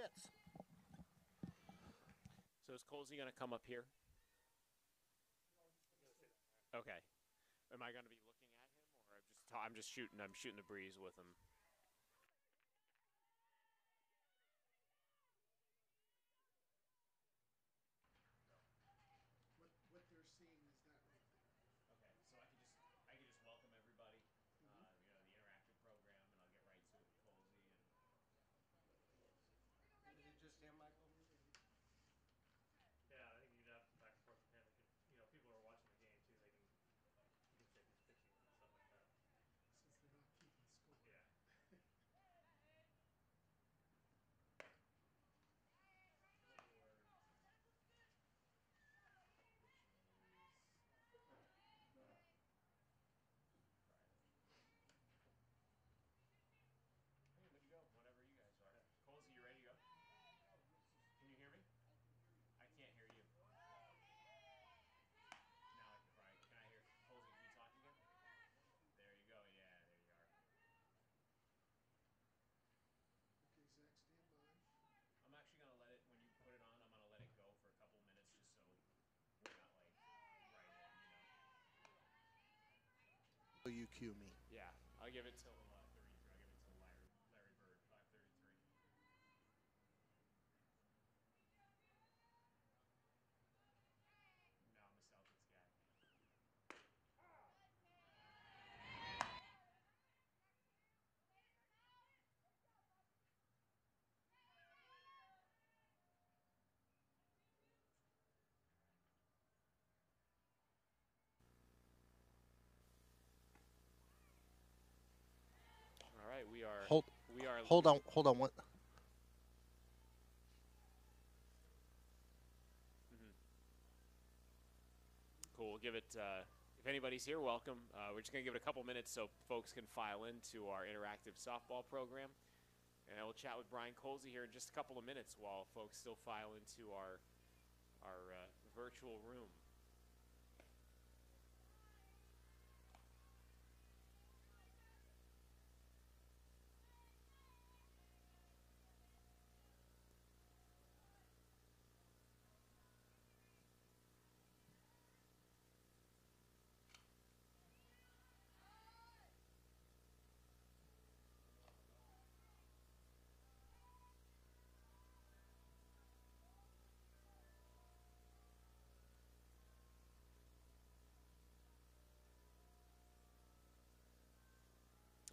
minutes. So is Colsey going to come up here? Okay. Am I going to be looking at him, or I'm just shooting? I'm shooting the breeze with him. What they're seeing is that right there. Okay, so I could just welcome everybody. The interactive program, and I'll get right to it with Colsey. And is it just him, Michael? Yeah, I think you'd have back and forth with him. People are watching the game too. You can check his pitching and stuff like that. Since they're not keeping score. Yeah. Hey, good to go. Whenever you guys are. Colsey, you ready to go? Can you hear me? I can't hear you. Now I can probably. Can I hear Colsey? Can you talk again? There you go. Yeah, there you are. Okay, Zach, stand by. I'm actually gonna let it. When you put it on, I'm gonna let it go for a couple minutes, just so we're not like right in. You cue me. Yeah, I'll give it till 33. I'll give it till Larry Bird 5:33. No, I'm a Celtics guy. All right, we are. Hold on. What? Cool. We'll give it. If anybody's here, welcome. We're just gonna give it a couple minutes so folks can file into our interactive softball program, and we'll chat with Brian Colsey here in just a couple of minutes while folks still file into our virtual room.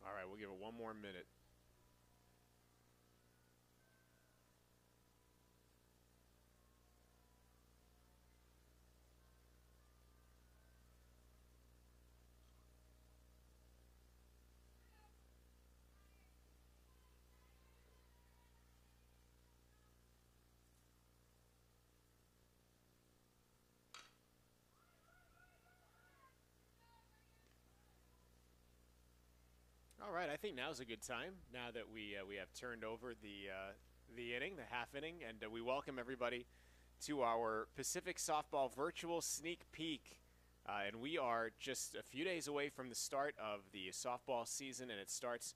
All right, we'll give it one more minute. All right, I think now's a good time. Now that we have turned over the inning, the half inning, and we welcome everybody to our Pacific Softball Virtual Sneak Peek. And we are just a few days away from the start of the softball season, and it starts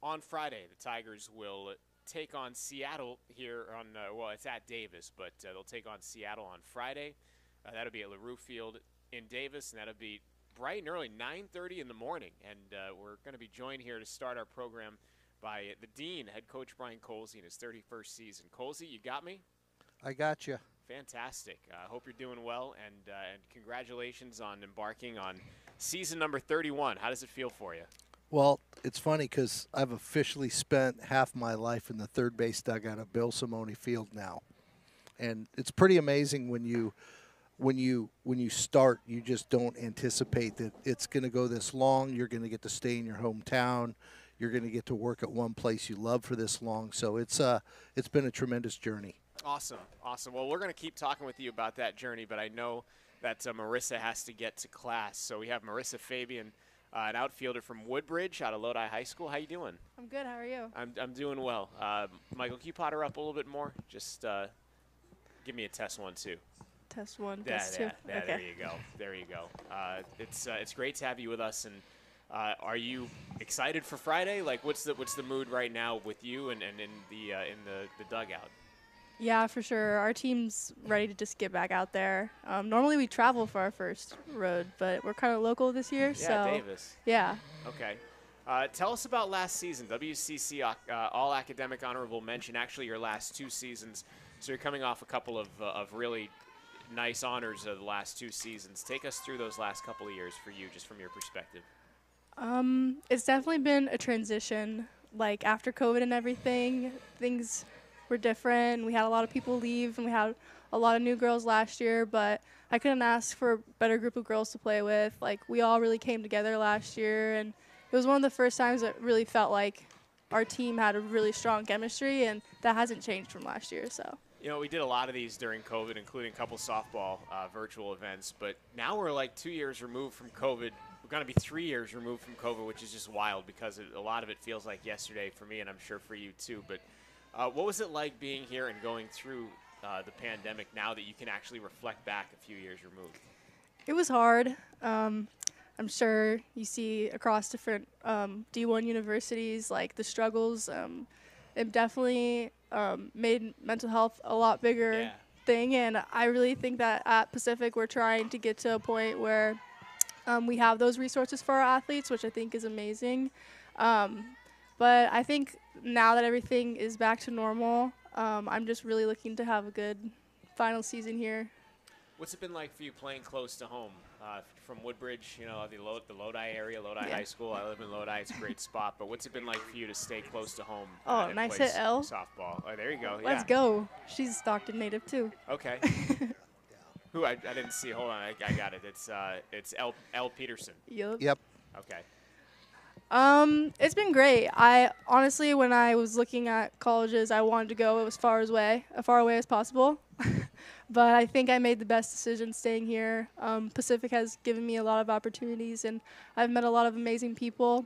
on Friday. The Tigers will take on Seattle here on, well, it's at Davis, but they'll take on Seattle on Friday. That'll be at LaRue Field in Davis, and that'll be bright and early, 9:30 in the morning. And we're going to be joined here to start our program by the Dean, head coach Brian Colsey, in his 31st season. Colsey, you got me? I got you. Fantastic. I hope you're doing well, and congratulations on embarking on season number 31. How does it feel for you? Well, it's funny because I've officially spent half my life in the third base dugout of Bill Simone Field now. And it's pretty amazing when you start, you just don't anticipate that it's going to go this long. You're going to get to stay in your hometown. You're going to get to work at one place you love for this long. So it's been a tremendous journey. Awesome. Well, we're going to keep talking with you about that journey, but I know that Marissa has to get to class. So we have Marissa Fabian, an outfielder from Woodbridge out of Lodi High School. How you doing? I'm good. How are you? I'm doing well. Michael, can you pot her up a little bit more? Just give me a test 1, 2. Test 1, test 2. Yeah, okay. There you go. It's great to have you with us, and Are you excited for Friday? Like, what's the mood right now with you and in the dugout? Yeah, for sure. Our team's ready to just get back out there. Normally we travel for our first road, but we're kind of local this year. Yeah, so Davis. Yeah. Okay. Tell us about last season, WCC All Academic Honorable Mention, actually your last 2 seasons. So you're coming off a couple of really nice honors of the last 2 seasons. Take us through those last couple of years for you, just from your perspective. It's definitely been a transition. Like after COVID and everything, things were different. We had a lot of people leave, and we had a lot of new girls last year, but I couldn't ask for a better group of girls to play with. Like we all really came together last year, and it was one of the first times it really felt like our team had a really strong chemistry, and that hasn't changed from last year. So. You know, we did a lot of these during COVID, including a couple softball virtual events, but now we're like 2 years removed from COVID. We're going to be 3 years removed from COVID, which is just wild because a lot of it feels like yesterday for me, and I'm sure for you too. But what was it like being here and going through the pandemic now that you can actually reflect back a few years removed? It was hard. I'm sure you see across different D1 universities, like the struggles. It definitely made mental health a lot bigger thing, and I really think that at Pacific we're trying to get to a point where we have those resources for our athletes, which I think is amazing. But I think now that everything is back to normal, I'm just really looking to have a good final season here. What's it been like for you playing close to home? From Woodbridge, you know, the Lodi area, Lodi High School. I live in Lodi. It's a great spot. But what's it been like for you to stay close to home? Oh, nice hit, Elle. Softball. Oh, there you go. Let's go. She's a Stockton native, too. Okay. Who? I didn't see. Hold on. I got it. It's Elle Peterson. Yep. Okay. It's been great. I honestly, when I was looking at colleges, I wanted to go as far away as possible. But I think I made the best decision staying here. Pacific has given me a lot of opportunities, and I've met a lot of amazing people.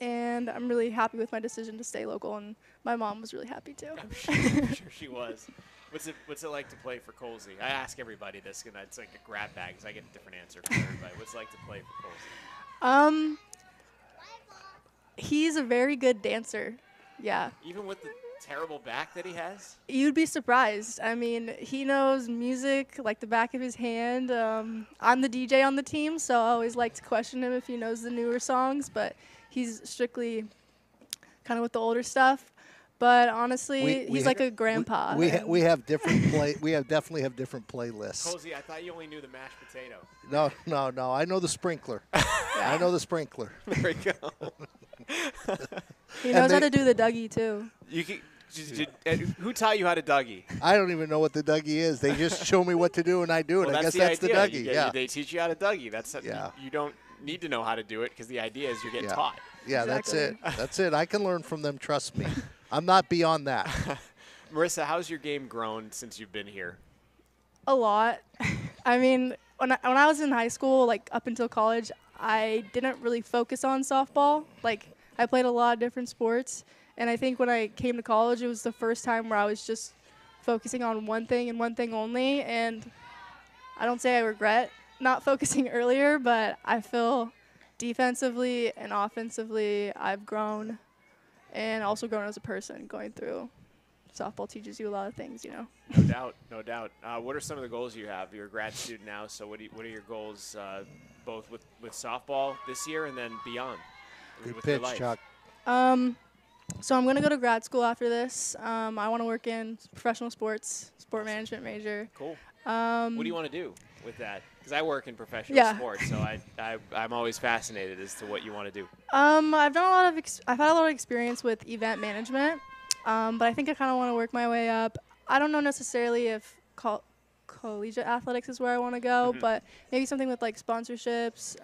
And I'm really happy with my decision to stay local, and my mom was really happy too. I'm sure she was. What's it like to play for Colsey? I ask everybody this, and it's like a grab bag, because I get a different answer from everybody. What's it like to play for Colsey? He's a very good dancer. Yeah. Even with the terrible back that he has? You'd be surprised. I mean, he knows music like the back of his hand. I'm the DJ on the team, so I always like to question him if he knows the newer songs, but he's strictly kind of with the older stuff. But honestly, he's like a grandpa. We have different we definitely have different playlists. Colsey, I thought you only knew the mashed potato. No. I know the sprinkler. I know the sprinkler. There we go. He knows how to do the Dougie too. Who taught you how to Dougie? I don't even know what the Dougie is. They just show me what to do, and I do it. Well, I guess that's the idea. Dougie. They teach you how to Dougie. You don't need to know how to do it because the idea is you're getting taught. Yeah, Exactly. That's it. I can learn from them. Trust me. I'm not beyond that. Marissa, how's your game grown since you've been here? A lot. I mean, when I was in high school, like up until college, I didn't really focus on softball. Like I played a lot of different sports, and I think when I came to college, it was the first time where I was just focusing on one thing and one thing only. And I don't say I regret not focusing earlier, but I feel defensively and offensively I've grown, and also grown as a person going through. Softball teaches you a lot of things, you know. No doubt. What are some of the goals you have? You're a grad student now, so what are your goals, both with softball this year and then beyond? Good with your pitch, life? Chuck. So I'm going to go to grad school after this. I want to work in professional sports, sport management major. Cool. What do you want to do with that? Because I work in professional sports, so I'm always fascinated as to what you want to do. I've done a lot of I've had a lot of experience with event management, but I think I kind of want to work my way up. I don't know necessarily if collegiate athletics is where I want to go, but maybe something with like sponsorships,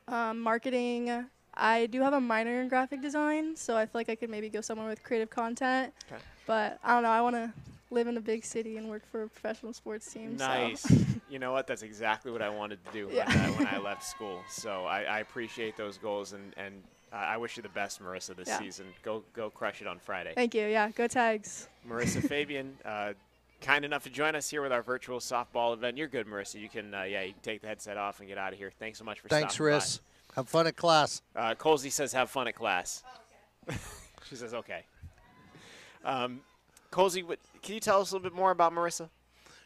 marketing. I do have a minor in graphic design, so I feel like I could maybe go somewhere with creative content. Okay. But I don't know. I want to live in a big city and work for a professional sports team. Nice. So. You know what? That's exactly what I wanted to do when I left school. So I appreciate those goals, and I wish you the best, Marissa, this season. Go crush it on Friday. Thank you. Yeah, go Tags. Marissa Fabian, kind enough to join us here with our virtual softball event. You're good, Marissa. You can, you can take the headset off and get out of here. Thanks so much for Thanks, stopping Riss. Have fun at class. by. Colsey says have fun at class. She says okay. Colsey, can you tell us a little bit more about Marissa?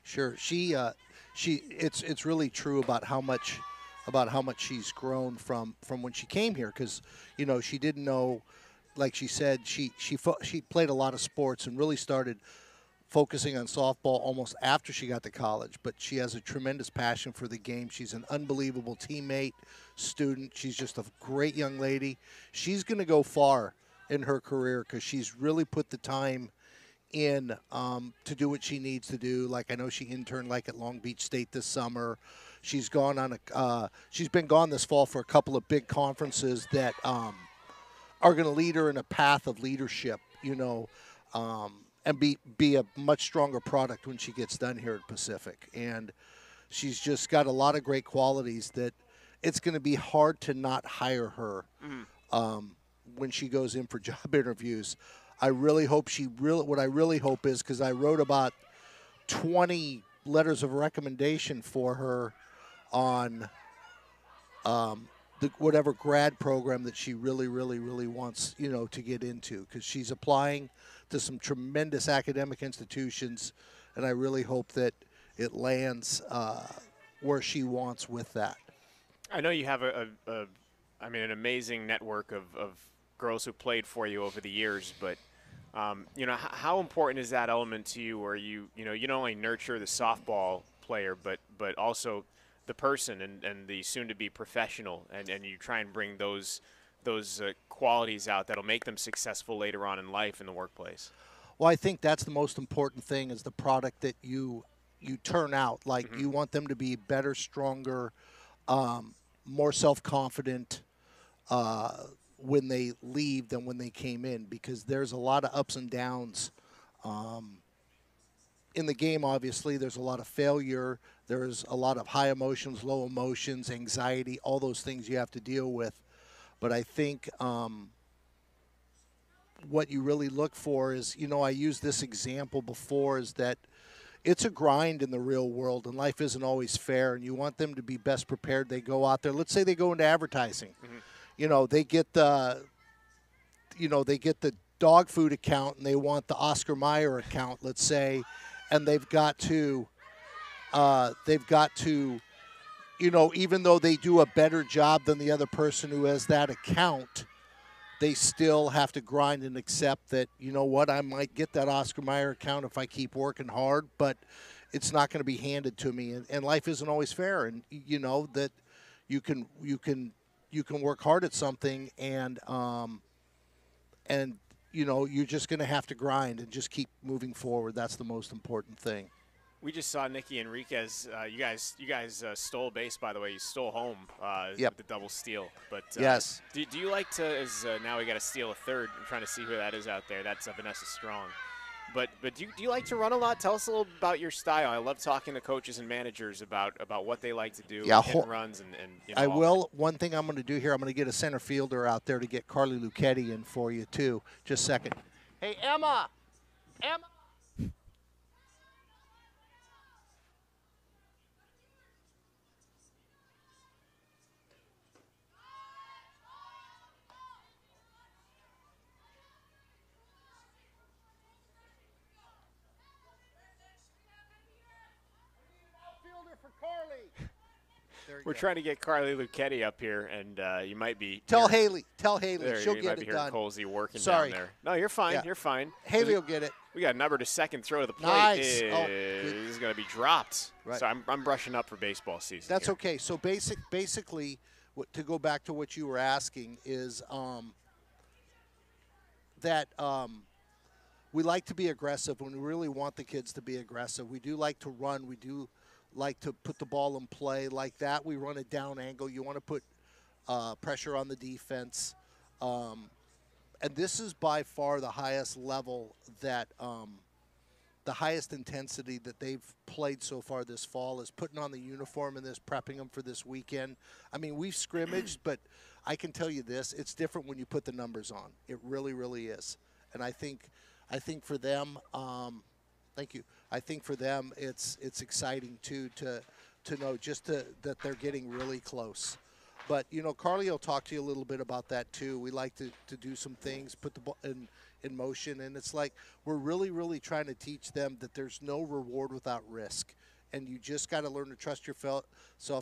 Sure. It's really true about how much she's grown from when she came here, because she didn't know, like she said, she played a lot of sports and really started focusing on softball almost after she got to college. But she has a tremendous passion for the game. She's an unbelievable teammate, student. She's just a great young lady. She's going to go far in her career because she's really put the time in to do what she needs to do. Like, I know she interned at Long Beach State this summer. She's gone on she's been gone this fall for a couple of big conferences that are going to lead her in a path of leadership, and be a much stronger product when she gets done here at Pacific. And she's just got a lot of great qualities that it's going to be hard to not hire her when she goes in for job interviews. I really hope what I really hope is, because I wrote about 20 letters of recommendation for her on whatever grad program that she really, really, really wants, to get into, because she's applying to some tremendous academic institutions, and I really hope that it lands where she wants with that. I know you have an amazing network of girls who played for you over the years, but how important is that element to you, where you not only nurture the softball player, but also the person and the soon-to-be professional, and you try and bring those qualities out that'll make them successful later on in life in the workplace? Well, I think that's the most important thing, is the product that you turn out. Like, you want them to be better, stronger, more self-confident when they leave than when they came in, because there's a lot of ups and downs in the game. Obviously, there's a lot of failure. There's a lot of high emotions, low emotions, anxiety, all those things you have to deal with. But I think what you really look for is, I used this example before, is that it's a grind in the real world, and life isn't always fair, and you want them to be best prepared. They go out there. Let's say they go into advertising. They get the dog food account, and they want the Oscar Mayer account, let's say, and they've got to, even though they do a better job than the other person who has that account, they still have to grind and accept that, I might get that Oscar Mayer account if I keep working hard, but it's not going to be handed to me. And life isn't always fair. And, that you can work hard at something, and you're just going to have to grind and just keep moving forward. That's the most important thing. We just saw Nicky Enriquez. You guys stole base, by the way. You stole home Yep. with the double steal. But Yes. Do you like to? Now we got to steal a third. I'm trying to see who that is out there. That's Vanessa Strong. But do you like to run a lot? Tell us a little about your style. I love talking to coaches and managers about what they like to do. Yeah, hit and runs and I all will. One thing I'm going to do here, I'm going to get a center fielder out there to get Carly Lucchetti in for you too. Just a second. Hey, Emma. We're trying to get Carly Lucchetti up here, and you might be Tell hearing- Haley. There, She'll you get might be it hearing done. Colsey working Sorry. down there. No, you're fine. Yeah. You're fine. Haley will get it. We got a number to second throw to the plate. Nice. Oh, good. Is going to be dropped. Right. So I'm brushing up for baseball season. That's here. okay. So basically, to go back to what you were asking is that we like to be aggressive when we really want the kids to be aggressive. We do like to run. We do like to put the ball in play like that. We run a down angle. You want to put pressure on the defense. And this is by far the highest level that the highest intensity that they've played so far this fall is putting on the uniform and prepping them for this weekend. I mean, we've scrimmaged, but I can tell you this, it's different when you put the numbers on. It really, really is. And I think for them, Thank you. I think for them, it's exciting too to know that they're getting really close. But Carly will talk to you a little bit about that too. We like to do some things, put the ball in motion, and it's like we're really trying to teach them that there's no reward without risk, and you just got to learn to trust yourself.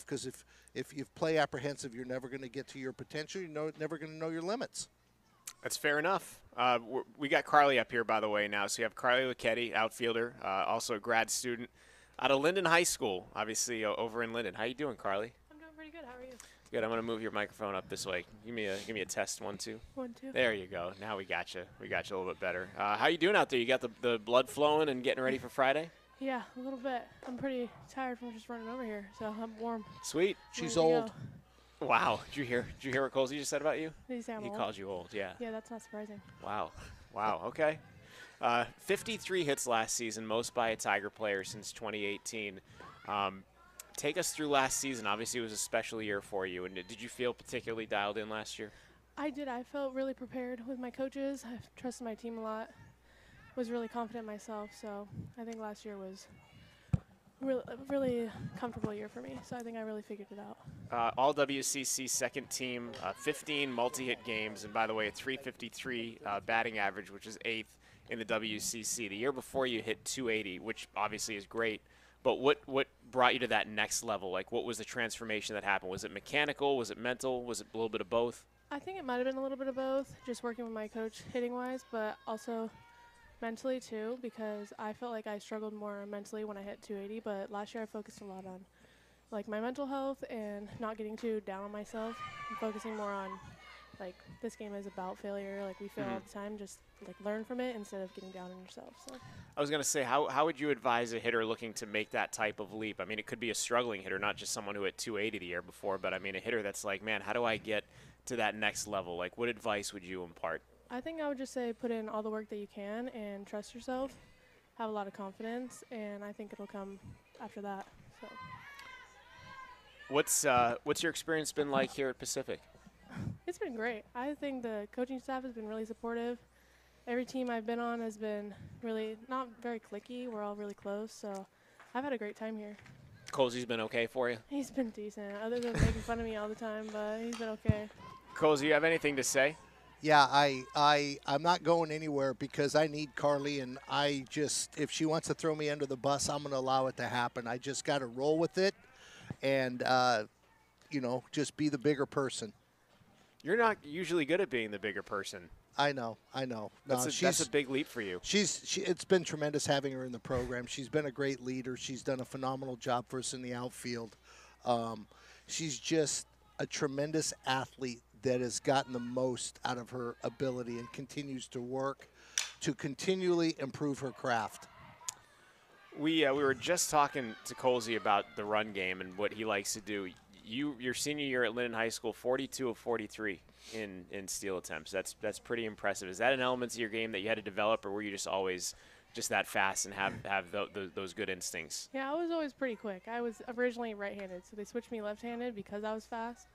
Because if you play apprehensive, you're never going to get to your potential. You're never going to know your limits. That's fair enough. We got Carly up here, by the way, now. So you have Carly Lucchetti, outfielder, also a grad student out of Linden High School, obviously over in Linden. How you doing, Carly? I'm doing pretty good. How are you? Good. I'm going to move your microphone up this way. Give me a test. 1, 2. 1, 2. There you go. Now we got you. We got you a little bit better. How you doing out there? You got the blood flowing and getting ready for Friday? Yeah, a little bit. I'm pretty tired from just running over here, so I'm warm. Sweet. She's Ready to old. go. Wow. Did you hear what Colsey just said about you? Did you say I'm He old? called you old. Yeah. Yeah, that's not surprising. Wow. Okay. 53 hits last season, most by a Tiger player since 2018. Take us through last season. Obviously, it was a special year for you. And did you feel particularly dialed in last year? I did. I felt really prepared with my coaches. I trusted my team a lot. Was really confident in myself. So I think last year was really comfortable year for me. So I think I really figured it out. All WCC second team, 15 multi-hit games, and by the way, a 353 batting average, which is 8th in the WCC. The year before you hit 280, which obviously is great. But what brought you to that next level? Like, what was the transformation that happened? Was it mechanical? Was it mental? Was it a little bit of both? I think it might have been a little bit of both, just working with my coach hitting-wise, but also mentally too, because I felt like I struggled more mentally when I hit 280, but last year I focused a lot on like my mental health and not getting too down on myself and focusing more on like this game is about failure, like we fail all the time, just like learn from it instead of getting down on yourself. So I was going to say, how would you advise a hitter looking to make that type of leap? I mean, it could be a struggling hitter, not just someone who hit 280 the year before, but I mean a hitter that's like, man, how do I get to that next level? Like, what advice would you impart? I think I would just say put in all the work that you can and trust yourself, have a lot of confidence, and I think it'll come after that. So what's your experience been like here at Pacific? it's been great. I think the coaching staff has been really supportive. Every team I've been on has been really not very cliquey. We're all really close, so I've had a great time here. Colsey's been okay for you? He's been decent, other than making fun of me all the time, but he's been okay. Colsey, you have anything to say? Yeah, I'm not going anywhere because I need Carly, and if she wants to throw me under the bus, I'm going to allow it to happen. I just got to roll with it and, just be the bigger person. You're not usually good at being the bigger person. I know. No, That's a big leap for you. It's been tremendous having her in the program. She's been a great leader. She's done a phenomenal job for us in the outfield. She's just a tremendous athlete that has gotten the most out of her ability and continues to work to continually improve her craft. We were just talking to Colsey about the run game and what he likes to do. Your senior year at Linden High School, 42 of 43 in steal attempts. That's pretty impressive. Is that an element of your game that you had to develop, or were you just always just that fast and have those good instincts? Yeah, I was always pretty quick. I was originally right-handed, so they switched me left-handed because I was fast.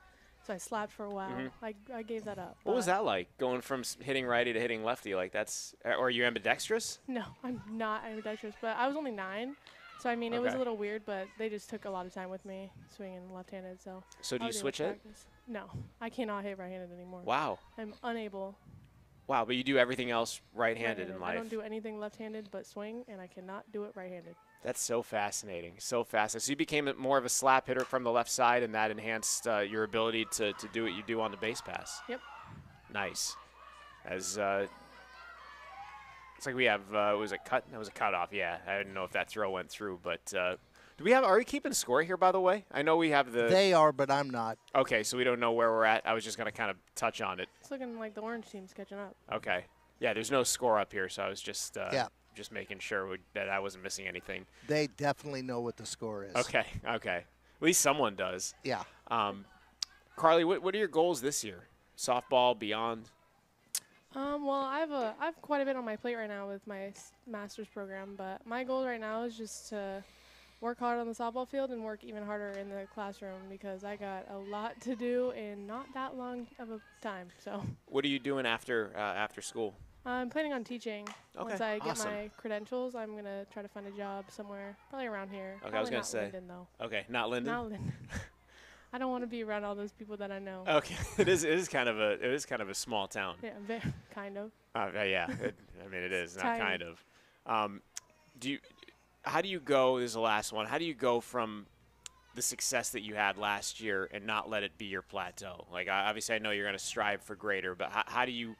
So I slapped for a while. I gave that up. What was that like, going from hitting righty to hitting lefty? Like or are you ambidextrous? No, I'm not ambidextrous, but I was only 9. So, I mean, it was a little weird, but they just took a lot of time with me swinging left-handed. So do I you was able switch to it? practice. No, I cannot hit right-handed anymore. Wow. I'm unable. Wow, but you do everything else right-handed in I life. don't do anything left-handed but swing, and I cannot do it right-handed. That's so fascinating. So fascinating. So you became more of a slap hitter from the left side, and that enhanced your ability to do what you do on the base pass. Yep. Nice. As it's like we have was it cut? That was a cutoff. Yeah, I didn't know if that throw went through, but are we keeping score here? By the way, I know we have the. They are, but I'm not. Okay, so we don't know where we're at. I was just gonna kind of touch on it. It's looking like the orange team's catching up. Okay. Yeah, there's no score up here, so I was just just making sure that I wasn't missing anything. They definitely know what the score is. Okay. At least someone does. Yeah. Carly, what are your goals this year? Softball, beyond? Well, I have quite a bit on my plate right now with my master's program, but my goal right now is just to work hard on the softball field and work even harder in the classroom because I got a lot to do in not that long of a time. So. What are you doing after school? I'm planning on teaching. Okay, Once I get awesome. my credentials, I'm going to try to find a job somewhere, probably around here. Okay, I was Probably gonna not say. Linden, though. Okay, not Linden. Not Linden. I don't want to be around all those people that I know. Okay, it is kind of a small town. Yeah, kind of. Yeah, I mean it is, not Tiny. kind of. How do you go? This is the last one. How do you go from the success that you had last year and not let it be your plateau? Like obviously, I know you're going to strive for greater, but how do you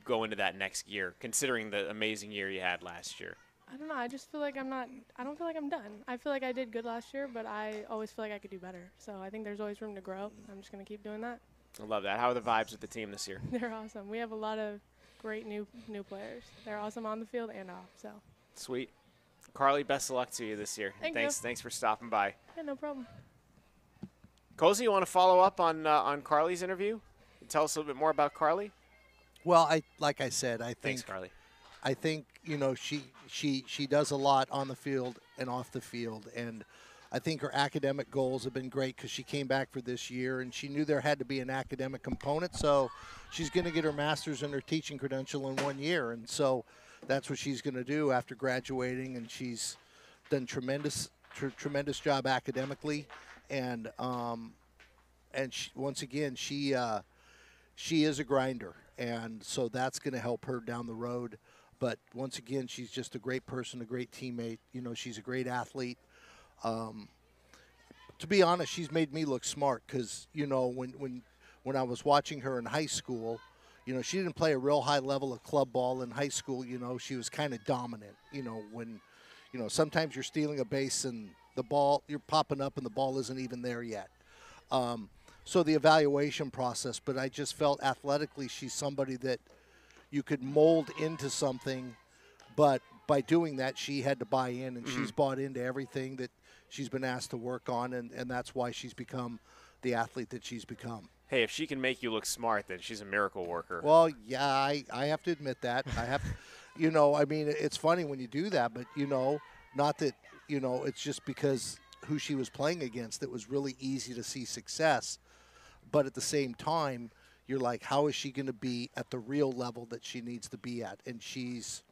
go into that next year, considering the amazing year you had last year? I don't know. I just feel like I don't feel like I'm done. I feel like I did good last year, but I always feel like I could do better. So I think there's always room to grow. I'm just going to keep doing that. I love that. How are the vibes with the team this year? They're awesome. We have a lot of great new players. They're awesome on the field and off. So Sweet. Carly, best of luck to you this year. Thank you. Thanks for stopping by. yeah, no problem. Cozy, you want to follow up on Carly's interview? Tell us a little bit more about Carly. Well, like I said, I Thanks, think Carly. she does a lot on the field and off the field, and I think her academic goals have been great because she came back for this year and she knew there had to be an academic component. So she's going to get her master's and her teaching credential in 1 year, and so that's what she's going to do after graduating. And she's done tremendous job academically, and once again she is a grinder, and so that's going to help her down the road. But once again, she's just a great person, a great teammate. She's a great athlete. To be honest, she's made me look smart because, when I was watching her in high school, she didn't play a real high level of club ball in high school. She was kind of dominant, when, sometimes you're stealing a base and the ball, you're popping up and the ball isn't even there yet. So the evaluation process, but I just felt athletically she's somebody that you could mold into something, but by doing that, she had to buy in, and she's bought into everything that she's been asked to work on, and that's why she's become the athlete that she's become. Hey, if she can make you look smart, then she's a miracle worker. Well, yeah, I have to admit that. I have, I mean, it's funny when you do that, but, not that, it's just because who she was playing against, it was really easy to see success. But at the same time, you're like, how is she going to be at the real level that she needs to be at? And she's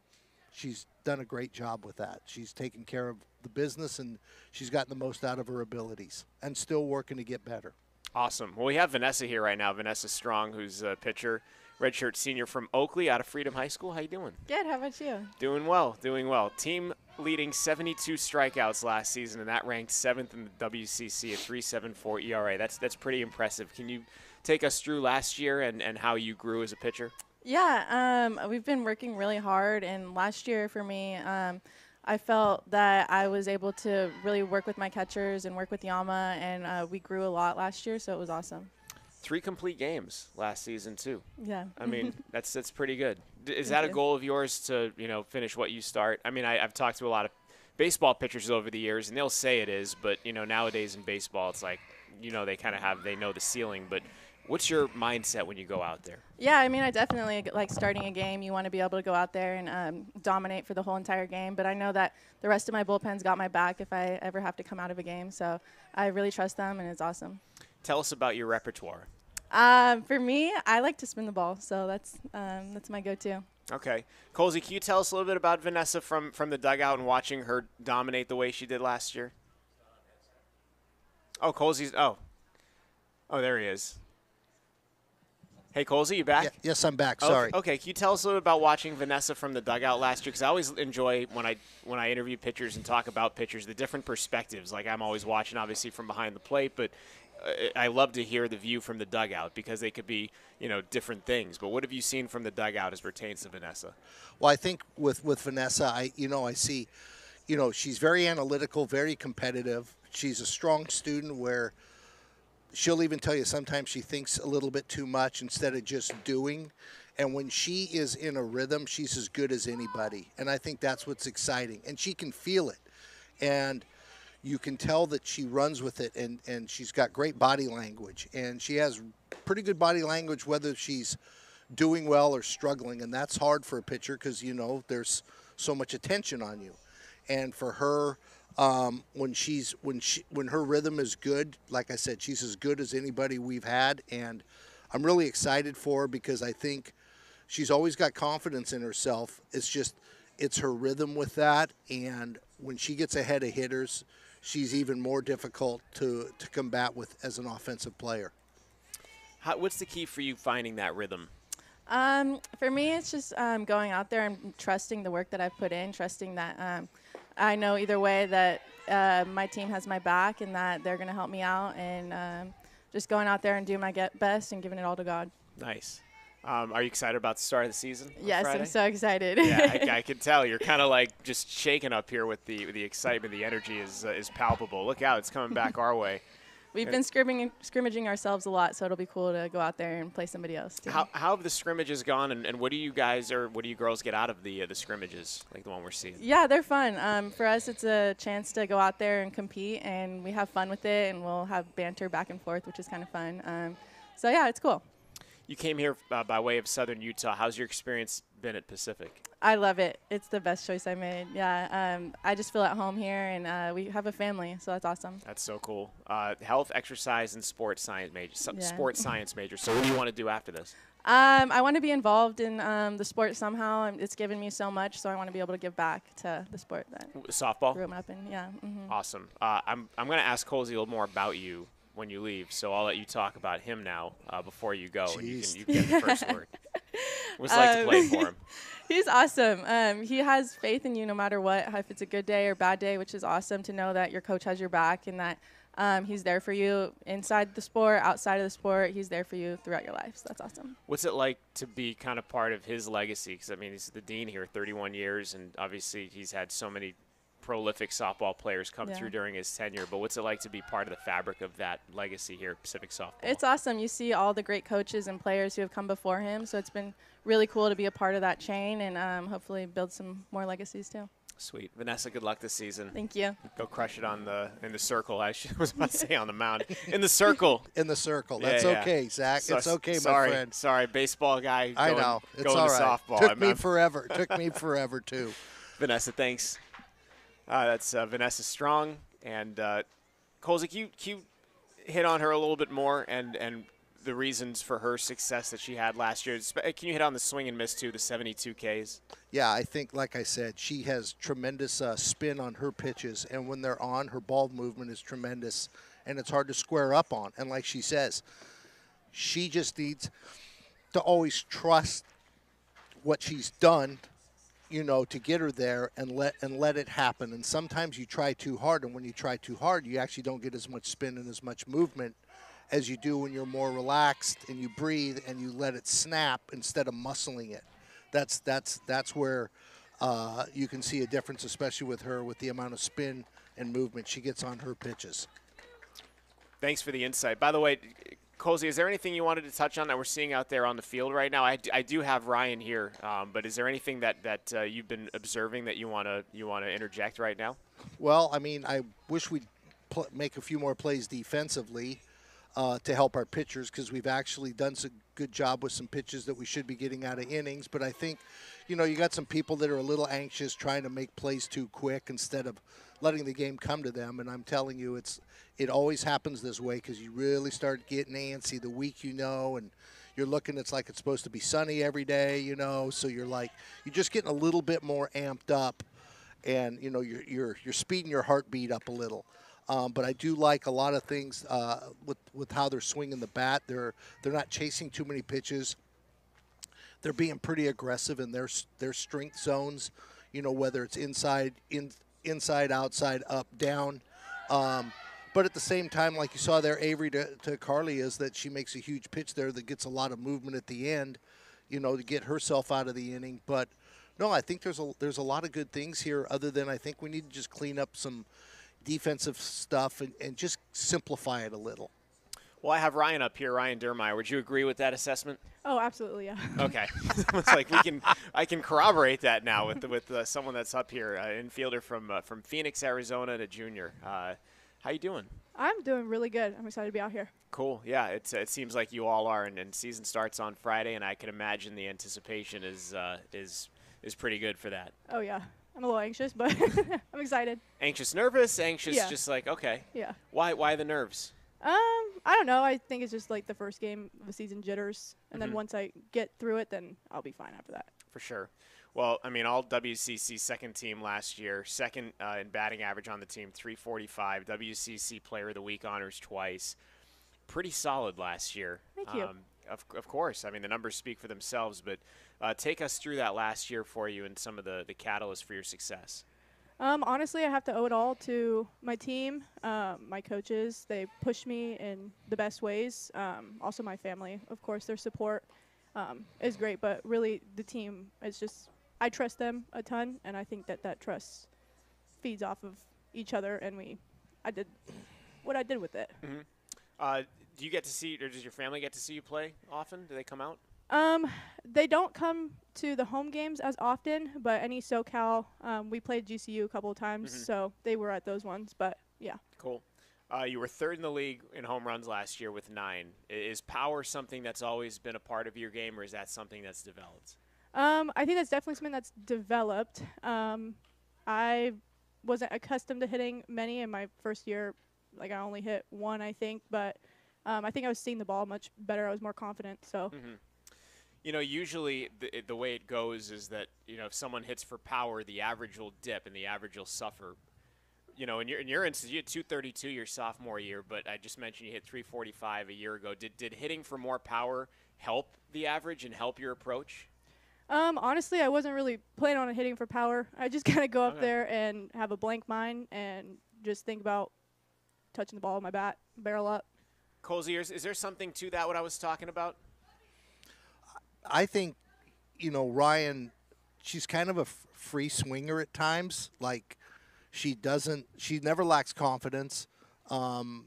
done a great job with that. She's taken care of the business, and she's gotten the most out of her abilities and still working to get better. Awesome. Well, we have Vanessa here right now, Vanessa Strong, who's a pitcher, redshirt senior from Oakley out of Freedom High School. How you doing? Good. How about you? Doing well, doing well. Team leading 72 strikeouts last season, and that ranked 7th in the WCC at 3.74 ERA. That's pretty impressive. Can you take us through last year and how you grew as a pitcher? Yeah, we've been working really hard, and last year for me, I felt that I was able to really work with my catchers and work with Yama, and we grew a lot last year, so it was awesome. 3 complete games last season too. Yeah. I mean, that's pretty good. Is Thank that a you. goal of yours to finish what you start? I mean, I've talked to a lot of baseball pitchers over the years, and they'll say it is, but nowadays in baseball, it's like they know the ceiling. But what's your mindset when you go out there? Yeah, I mean, I definitely like starting a game. You want to be able to go out there and dominate for the whole entire game. But I know that the rest of my bullpen's got my back if I ever have to come out of a game. So I really trust them, and it's awesome. Tell us about your repertoire. For me, I like to spin the ball, so that's my go-to. Okay. Colsey, can you tell us a little bit about Vanessa from the dugout and watching her dominate the way she did last year? Oh, Colsey's – oh, there he is. Hey, Colsey, you back? Yes, I'm back. Oh, Sorry. Okay, can you tell us a little bit about watching Vanessa from the dugout last year? Because I always enjoy when I interview pitchers and talk about pitchers, the different perspectives. Like I'm always watching, obviously, from behind the plate, but I love to hear the view from the dugout because they could be, different things. But what have you seen from the dugout as pertains to Vanessa? Well, I think with Vanessa, I see, she's very analytical, very competitive. She's a strong student where she'll even tell you sometimes she thinks a little bit too much instead of just doing. And when she is in a rhythm, she's as good as anybody. And I think that's what's exciting. And she can feel it. And you can tell that she runs with it, and she's got great body language. And she has pretty good body language whether she's doing well or struggling. And that's hard for a pitcher because, there's so much attention on you. And for her, when her rhythm is good, like I said, she's as good as anybody we've had. And I'm really excited for her because I think she's always got confidence in herself. It's her rhythm with that, and when she gets ahead of hitters, she's even more difficult to combat with as an offensive player. What's the key for you finding that rhythm? For me, it's just going out there and trusting the work that I've put in, trusting that I know either way that my team has my back and that they're going to help me out, and just going out there and doing my best and giving it all to God. Nice. Are you excited about the start of the season? Yes, Friday? I'm so excited. Yeah, I can tell you're kind of like just shaking up here with the excitement. The energy is palpable. Look out, it's coming back our way. We've been scrimmaging ourselves a lot, so it'll be cool to go out there and play somebody else too. How have the scrimmages gone, and what do you guys or what do you girls get out of the scrimmages, like the one we're seeing? Yeah, they're fun. For us, it's a chance to go out there and compete, and we have fun with it, and we'll have banter back and forth, which is kind of fun. So yeah, it's cool. You came here by way of Southern Utah. How's your experience been at Pacific? I love it. It's the best choice I made. Yeah, I just feel at home here, and we have a family, so that's awesome. That's so cool. Health, exercise, and sports science major. Yeah. Sports science major. So what do you want to do after this? I want to be involved in the sport somehow. It's given me so much, so I want to be able to give back to the sport that Softball? grew up in. Yeah. Awesome. I'm going to ask Colsey a little more about you when you leave, so I'll let you talk about him now before you go, and you can get the first word. What's it like to play for him? He's awesome. He has faith in you no matter what, if it's a good day or bad day, which is awesome to know that your coach has your back and that he's there for you inside the sport, outside of the sport. He's there for you throughout your life, so that's awesome. What's it like to be kind of part of his legacy? Because, I mean, he's the dean here, 31 years, and obviously he's had so many prolific softball players come through during his tenure, but what's it like to be part of the fabric of that legacy here at Pacific Softball? It's awesome. You see all the great coaches and players who have come before him, so it's been really cool to be a part of that chain and hopefully build some more legacies too. Sweet. Vanessa, good luck this season. Thank you. Go crush it in the circle. I was about to say on the mound. In the circle. In the circle. That's okay, Zach. It's okay, my friend. Sorry, baseball guy. I know. It's going all to right. softball. Took me forever. Took me forever, too. Vanessa, thanks. That's Vanessa Strong. And Colsey, can you hit on her a little bit more and the reasons for her success that she had last year? Can you hit on the swing and miss, too, the 72 Ks? Yeah, I think, like I said, she has tremendous spin on her pitches, and when they're on, her ball movement is tremendous, and it's hard to square up on. And like she says, she just needs to always trust what she's done, to get her there and let it happen. And sometimes you try too hard, and when you try too hard, you actually don't get as much spin and as much movement as you do when you're more relaxed and you breathe and you let it snap instead of muscling it. That's where you can see a difference, especially with her, with the amount of spin and movement she gets on her pitches. Thanks for the insight. By the way, Colsey, is there anything you wanted to touch on that we're seeing out there on the field right now? I do have Ryan here, but is there anything that you've been observing that you want to interject right now? Well, I mean, I wish we'd make a few more plays defensively to help our pitchers, because we've actually done a good job with some pitches that we should be getting out of innings. But I think, you got some people that are a little anxious trying to make plays too quick instead of letting the game come to them. And I'm telling you, it always happens this way, because you really start getting antsy the week and you're looking, it's like it's supposed to be sunny every day, so you're just getting a little bit more amped up, and you're speeding your heartbeat up a little. But I do like a lot of things with how they're swinging the bat. They're not chasing too many pitches. They're being pretty aggressive in their strength zones, whether it's inside, outside, up, down. But at the same time, like you saw there, Avery to Carly, is that she makes a huge pitch there that gets a lot of movement at the end, to get herself out of the inning. But no, I think there's a lot of good things here, other than I think we need to just clean up some defensive stuff and just simplify it a little. Well, I have Ryan up here, Ryan Dermeyer. Would you agree with that assessment? Oh, absolutely, yeah. Okay. It's like I can corroborate that now with someone that's up here, infielder from Phoenix, Arizona, and a junior. How you doing? I'm doing really good. I'm excited to be out here. Cool. Yeah, it seems like you all are, and season starts on Friday, and I can imagine the anticipation is pretty good for that. Oh, yeah. I'm a little anxious, but I'm excited. Anxious, nervous, anxious, Yeah. just like, okay. Yeah. Why the nerves? I don't know. I think it's just like the first game of the season jitters, and Mhm. then once I get through it, then I'll be fine after that. For sure. Well, I mean, all WCC second team last year, second in batting average on the team, 345. WCC Player of the Week honors twice. Pretty solid last year. Thank you. Of course. I mean, the numbers speak for themselves, but take us through that last year for you and some of the catalysts for your success. Honestly, I have to owe it all to my team, my coaches. They pushed me in the best ways. Also, my family, of course, their support is great. But really, the team is just, I trust them a ton, and I think that trust feeds off of each other. And I did what I did with it. Do you get to see, or does your family get to see you play often? Do they come out? They don't come to the home games as often, but any SoCal, we played GCU a couple of times, so they were at those ones. But yeah. Cool. You were third in the league in home runs last year with 9. Is power something that's always been a part of your game, or is that something that's developed? I think that's definitely something that's developed. I wasn't accustomed to hitting many in my first year. Like, I only hit 1, I think, but I think I was seeing the ball much better. I was more confident, so. You know, usually the way it goes is that, you know, if someone hits for power, the average will dip and the average will suffer. You know, in your instance, you had 232 your sophomore year, but I just mentioned you hit 345 a year ago. Did hitting for more power help the average and help your approach? Honestly, I wasn't really planning on hitting for power. I just kind of go up there and have a blank mind and just think about touching the ball with my bat, barrel up. Colsey, is there something to that, what I was talking about? I think, you know, Ryan, she's kind of a free swinger at times. Like, she never lacks confidence. You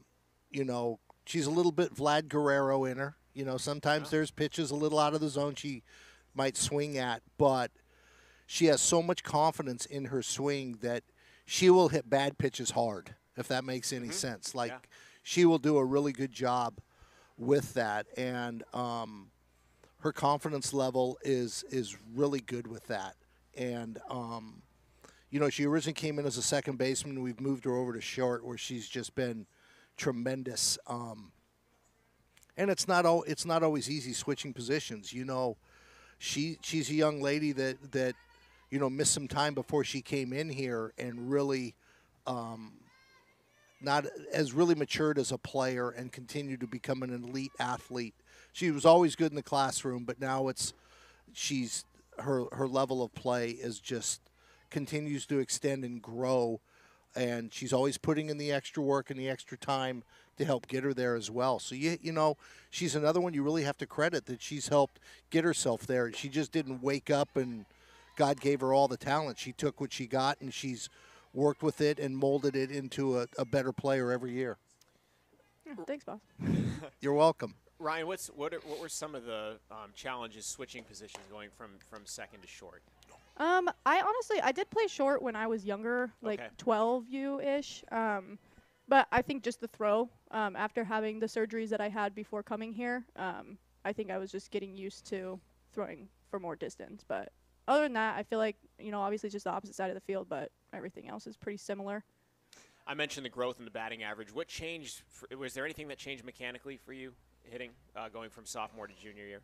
know, she's a little bit Vlad Guerrero in her. You know, sometimes there's pitches a little out of the zone she might swing at, but she has so much confidence in her swing that she will hit bad pitches hard, if that makes any sense. Like, she will do a really good job with that, and her confidence level is really good with that. And, you know, she originally came in as a second baseman. We've moved her over to short, where she's just been tremendous. And it's not always easy switching positions. You know, she's a young lady that you know, missed some time before she came in here and really really matured as a player and continued to become an elite athlete. She was always good in the classroom, but now her level of play is just continues to extend and grow, and she's always putting in the extra work and the extra time to help get her there as well. So you know, she's another one you really have to credit, that she's helped get herself there. She just didn't wake up and God gave her all the talent. She took what she got and she's worked with it and molded it into a better player every year. Thanks, boss. You're welcome. Ryan, what were some of the challenges switching positions going from second to short? I did play short when I was younger, like 12-ish. But I think just the throw, after having the surgeries that I had before coming here, I think I was just getting used to throwing for more distance. But other than that, I feel like, you know, obviously just the opposite side of the field, but everything else is pretty similar. I mentioned the growth in the batting average. What changed? Was there anything that changed mechanically for you hitting, going from sophomore to junior year?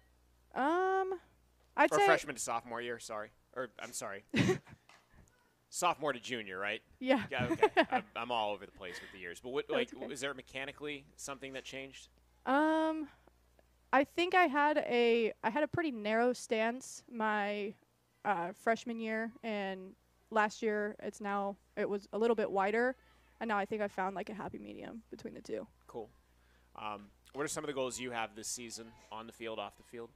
I'd say freshman to sophomore year. Sorry, I'm sorry. Sophomore to junior, right? Yeah. Yeah. Okay. I'm all over the place with the years. But was there mechanically something that changed? I think I had a pretty narrow stance my freshman year, and last year it was a little bit wider, and now I think I found like a happy medium between the two. Cool. What are some of the goals you have this season, on the field, off the field?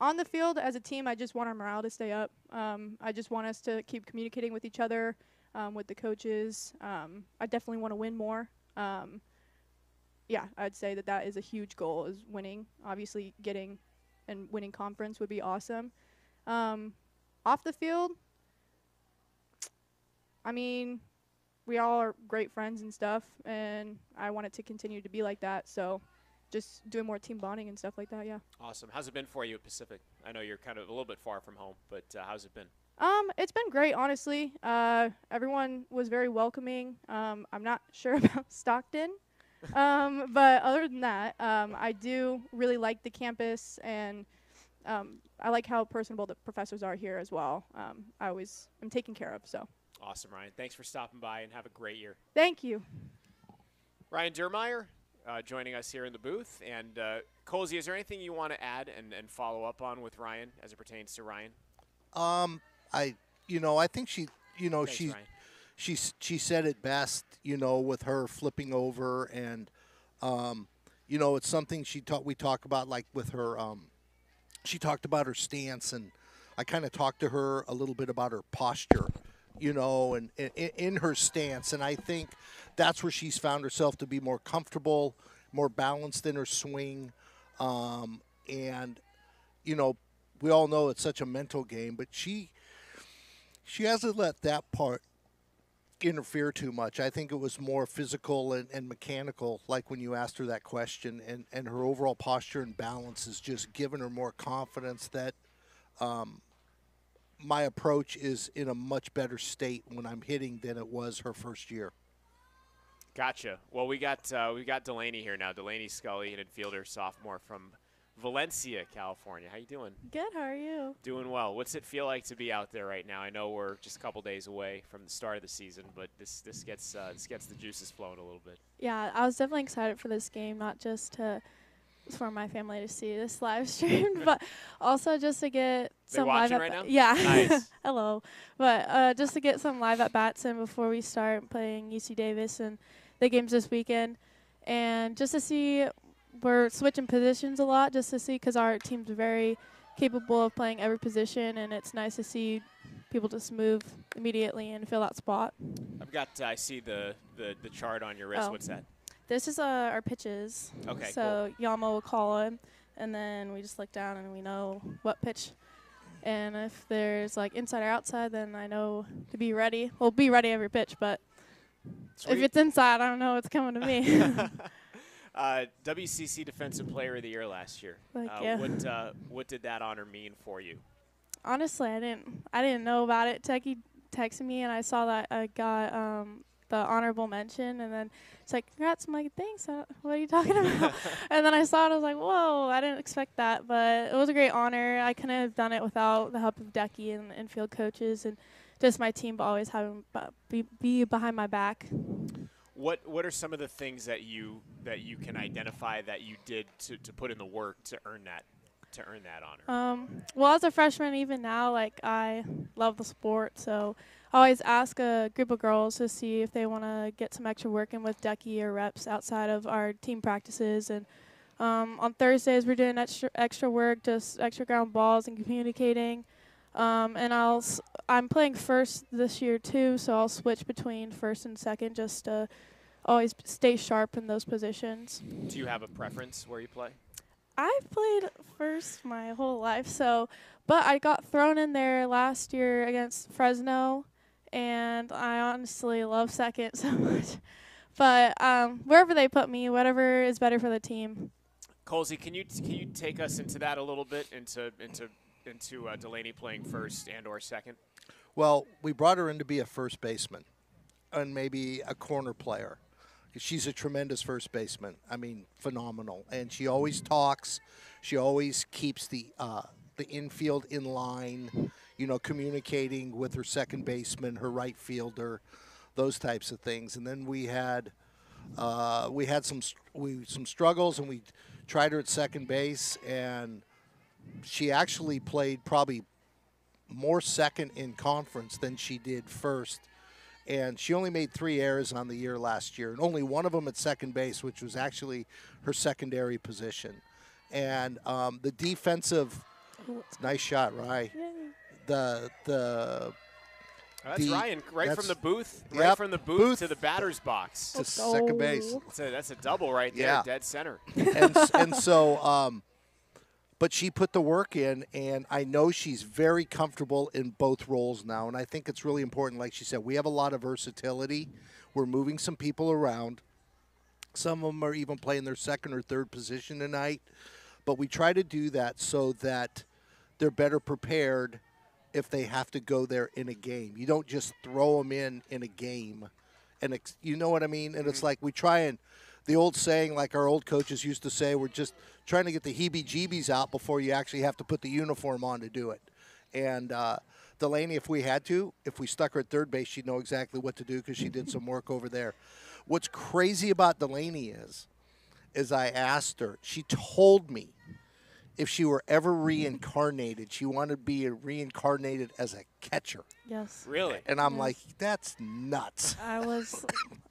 On the field, as a team, I just want our morale to stay up. I just want us to keep communicating with each other, with the coaches. I definitely want to win more. Yeah, I'd say that is a huge goal, is winning. Obviously, getting and winning conference would be awesome. Off the field, I mean, we all are great friends and stuff, and I want it to continue to be like that. So just doing more team bonding and stuff like that, yeah. Awesome. How's it been for you at Pacific? I know you're kind of a little bit far from home, but how's it been? It's been great, honestly. Everyone was very welcoming. I'm not sure about Stockton. But other than that, I do really like the campus, and I like how personable the professors are here as well. I always am taken care of. So Awesome, Ryan. Thanks for stopping by, and have a great year. thank you. Ryan Dermeyer joining us here in the booth. And Colsey, is there anything you want to add and follow up on with Ryan as it pertains to Ryan? I think she, Thanks, Ryan. she said it best, with her flipping over, and it's something we talk about, like with her. She talked about her stance, and I kind of talked to her a little bit about her posture, and in her stance, and I think that's where she's found herself to be more comfortable, more balanced in her swing, and we all know it's such a mental game, but she hasn't let that part interfere too much. I think it was more physical and mechanical, like when you asked her that question, and her overall posture and balance has just given her more confidence that my approach is in a much better state when I'm hitting than it was her first year. Gotcha. Well, we got Delaney here now. Delaney Scully, an infielder, sophomore from Valencia, California. How you doing? Good, how are you? Doing well. What's it feel like to be out there right now? I know we're just a couple days away from the start of the season, but this gets the juices flowing a little bit. Yeah, I was definitely excited for this game, not just for my family to see this live stream, but also just to get They some live watching right now? Yeah. Nice. Hello. But just to get some live at bats in before we start playing UC Davis and the games this weekend, and just to see. We're switching positions a lot just to see, because our team's very capable of playing every position, and it's nice to see people just move immediately and fill that spot. I see the chart on your wrist. Oh. What's that? This is our pitches. Okay, So Yama will call him, and then we just look down and we know what pitch. And if there's like inside or outside, then I know to be ready. We'll be ready every pitch, but Sweet. if it's inside, I don't know what's coming to me. WCC Defensive Player of the Year last year. Thank you. What did that honor mean for you? Honestly, I didn't know about it. Techie texted me, and I saw that I got the honorable mention, and then it's like, congrats. I'm like, thanks. What are you talking about? And then I saw it. I was like, whoa, I didn't expect that, but it was a great honor. I couldn't have done it without the help of Decky and infield coaches and just my team always having be behind my back. What are some of the things that you can identify that you did to put in the work to earn that honor? Well, as a freshman, even now, like, I love the sport, so I always ask a group of girls to see if they want to get some extra work in with Decky or reps outside of our team practices. And on Thursdays, we're doing extra work, just extra ground balls and communicating. And I'm playing first this year too, so I'll switch between first and second just to always stay sharp in those positions. Do you have a preference where you play? I've played first my whole life, but I got thrown in there last year against Fresno, and I honestly love second so much. But wherever they put me, whatever is better for the team. Colsey, can you take us into that a little bit, into Delaney playing first and or second? Well, we brought her in to be a first baseman and maybe a corner player. She's a tremendous first baseman. I mean, phenomenal. And she always talks. She always keeps the infield in line, communicating with her second baseman, her right fielder, those types of things. And then we had some struggles, and we tried her at second base, and she actually played probably more second in conference than she did first. And she only made 3 errors on the year last year, and only one of them at second base, which was actually her secondary position. And the defensive, nice shot, Rye. Yay. That's Ryan, from the booth, yep, from the booth to the batter's box. To second base. That's a double right there, Yeah. dead center. and so, but she put the work in, and I know she's very comfortable in both roles now, and I think it's really important. Like she said, we have a lot of versatility. We're moving some people around. Some of them are even playing their second or third position tonight, but we try to do that so that they're better prepared if they have to go there in a game. You don't just throw them in a game, and you know what I mean? And it's like we try and the old saying, like our old coaches used to say, we're just trying to get the heebie-jeebies out before you actually have to put the uniform on to do it. And Delaney, if we stuck her at third base, she'd know exactly what to do because she did some work over there. What's crazy about Delaney is I asked her, she told me if she were ever reincarnated, she wanted to be reincarnated as a catcher. Yes. Really? And I'm like, that's nuts. I was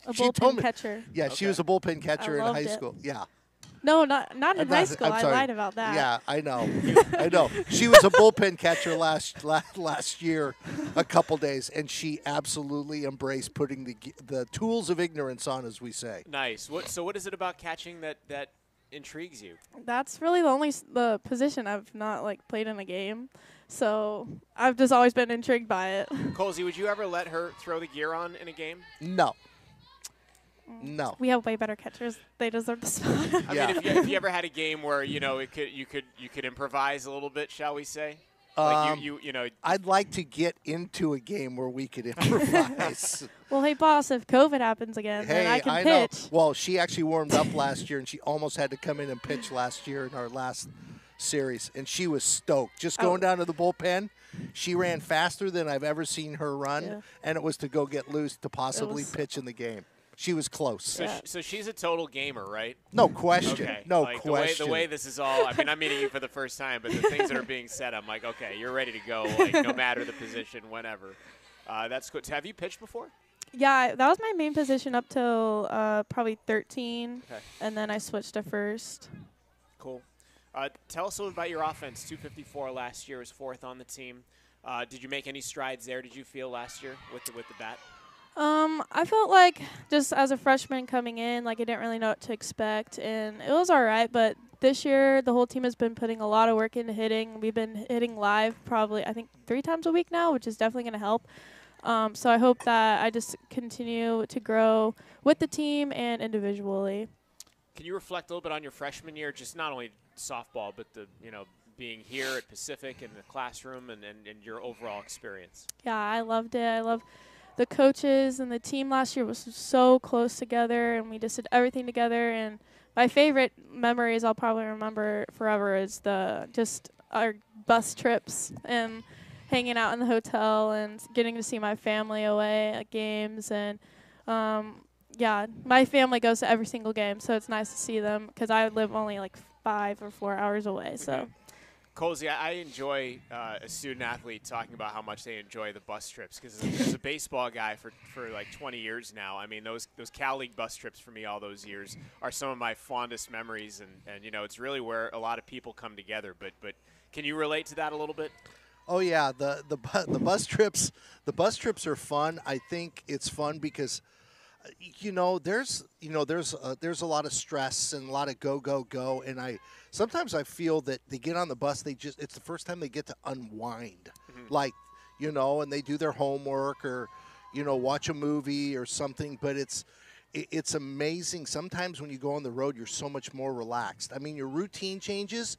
a She told bullpen me- catcher. Yeah, she was a bullpen catcher in loved high it. school. Yeah. No, not in high Not- school. I'm I sorry. lied about that. Yeah, I know. I know. She was a bullpen catcher last year, a couple days, and she absolutely embraced putting the tools of ignorance on, as we say. Nice. So what is it about catching that intrigues you? That's really the position I've not like played in a game, so I've just always been intrigued by it. Colsey, would you ever let her throw the gear on in a game? No. No. We have way better catchers. They deserve the spot. I Yeah. mean, if you ever had a game where you could improvise a little bit, shall we say? Like you know. I'd like to get into a game where we could improvise. Well, hey boss, if COVID happens again, then Hey, I can know. pitch. Well, she actually warmed up last year, and she almost had to come in and pitch last year in our last series, and she was stoked. Just going down to the bullpen, she ran faster than I've ever seen her run, Yeah. and it was to go get loose to possibly was- pitch in the game. She was close. So, Yeah. so she's a total gamer, right? No question. Okay. No like question. The way this is all. I mean, I'm meeting you for the first time, but the things that are being said, I'm like, okay, you're ready to go. Like no matter the position, whenever. That's good. Have you pitched before? Yeah, that was my main position up till probably 13, Okay. and then I switched to first. Cool. Tell us a little about your offense. 254 last year, was fourth on the team. Did you make any strides there? Did you feel last year with the bat? I felt like just as a freshman coming in, like I didn't really know what to expect, and it was all right. But this year, the whole team has been putting a lot of work into hitting. We've been hitting live probably, I think, 3 times a week now, which is definitely going to help. So I hope that I just continue to grow with the team and individually. Can you reflect a little bit on your freshman year, just not only softball, but being here at Pacific and the classroom and your overall experience? Yeah, I loved it. I love the coaches, and the team last year was so close together, and we just did everything together. And my favorite memories I'll probably remember forever is just our bus trips and hanging out in the hotel and getting to see my family away at games. And yeah, my family goes to every single game, so it's nice to see them because I live only like 5 or 4 hours away. So. Colsey, I enjoy a student athlete talking about how much they enjoy the bus trips because as a baseball guy for like 20 years now, I mean those Cal League bus trips for me all those years are some of my fondest memories, and it's really where a lot of people come together. But can you relate to that a little bit? Oh yeah, the bus trips. The bus trips are fun. I think it's fun because there's a lot of stress and a lot of go, and sometimes I feel that they get on the bus, it's the first time they get to unwind, and they do their homework or watch a movie or something. But it's amazing sometimes when you go on the road, you're so much more relaxed. I mean, your routine changes,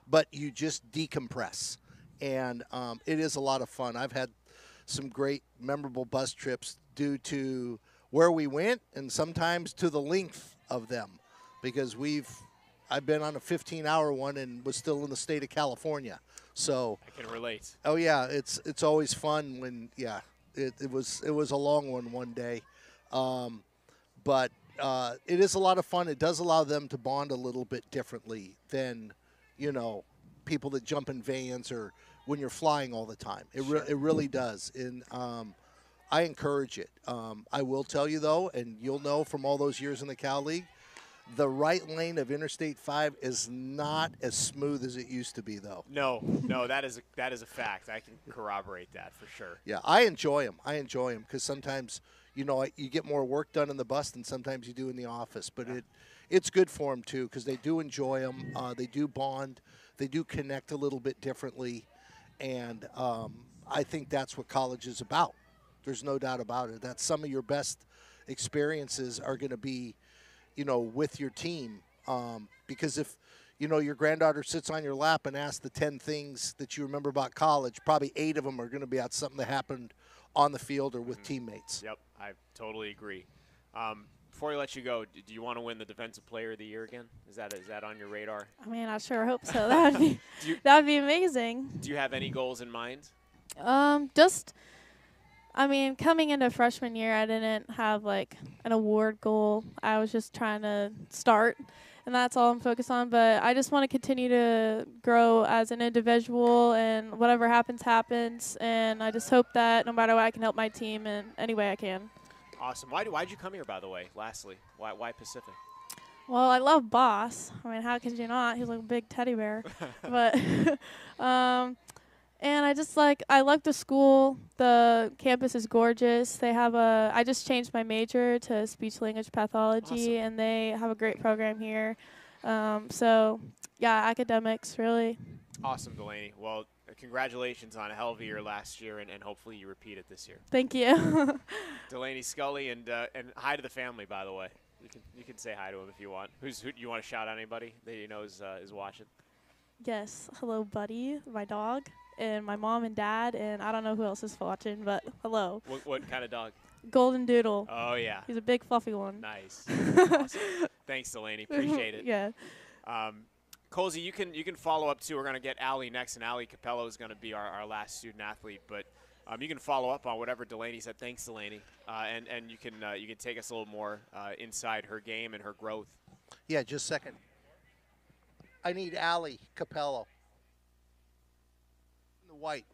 but you just decompress, and it is a lot of fun. I've had some great memorable bus trips due to where we went and sometimes to the length of them, because I've been on a 15-hour one and was still in the state of California. So I can relate. Oh yeah, it's always fun when it was a long one day, but it is a lot of fun. It does allow them to bond a little bit differently than people that jump in vans or when you're flying all the time. It really does, and I encourage it. I will tell you, though, and you'll know from all those years in the Cal League, the right lane of Interstate 5 is not as smooth as it used to be, though. No, that is a fact. I can corroborate that for sure. Yeah, I enjoy them. Because sometimes, you get more work done in the bus than sometimes you do in the office. But it's good for them, too, because they do enjoy them. They do bond. They do connect a little bit differently. And I think that's what college is about. There's no doubt about it. That some of your best experiences are going to be, with your team. Because if, your granddaughter sits on your lap and asks the 10 things that you remember about college, probably 8 of them are going to be about something that happened on the field or with teammates. Yep, I totally agree. before we let you go, do you want to win the Defensive Player of the Year again? Is that on your radar? I mean, I sure hope so. That would be Do you- that would be amazing. Do you have any goals in mind? Just, I mean, coming into freshman year, I didn't have like an award goal. I was just trying to start, and that's all I'm focused on. But I just want to continue to grow as an individual, and whatever happens, happens. And I just hope that no matter what, I can help my team in any way I can. Awesome. Why'd you come here, by the way? Lastly, why Pacific? Well, I love Boss. I mean, how could you not? He's like a big teddy bear. But, and I like the school. The campus is gorgeous. They have I just changed my major to speech language pathology, Awesome. and they have a great program here. So, yeah, academics, really. Awesome, Delaney. Well, congratulations on a hell of a year last year, and hopefully you repeat it this year. Thank you. Delaney Scully, and hi to the family, by the way. You can say hi to him if you want. Who you want to shout out? Anybody that you know is watching? Yes. Hello, Buddy, my dog, and my mom and dad, and I don't know who else is watching, but hello. What kind of dog? Golden Doodle. Oh yeah, He's a big fluffy one. nice. Awesome. Thanks, Delaney. Appreciate it. Yeah. Colsey, you can follow up too. We're gonna get Allie next, and Allie Capello is gonna be our last student athlete, but. You can follow up on whatever Delaney said. Thanks, Delaney, and you can take us a little more inside her game and her growth. Yeah, just a second. I need Allie Capello. The white.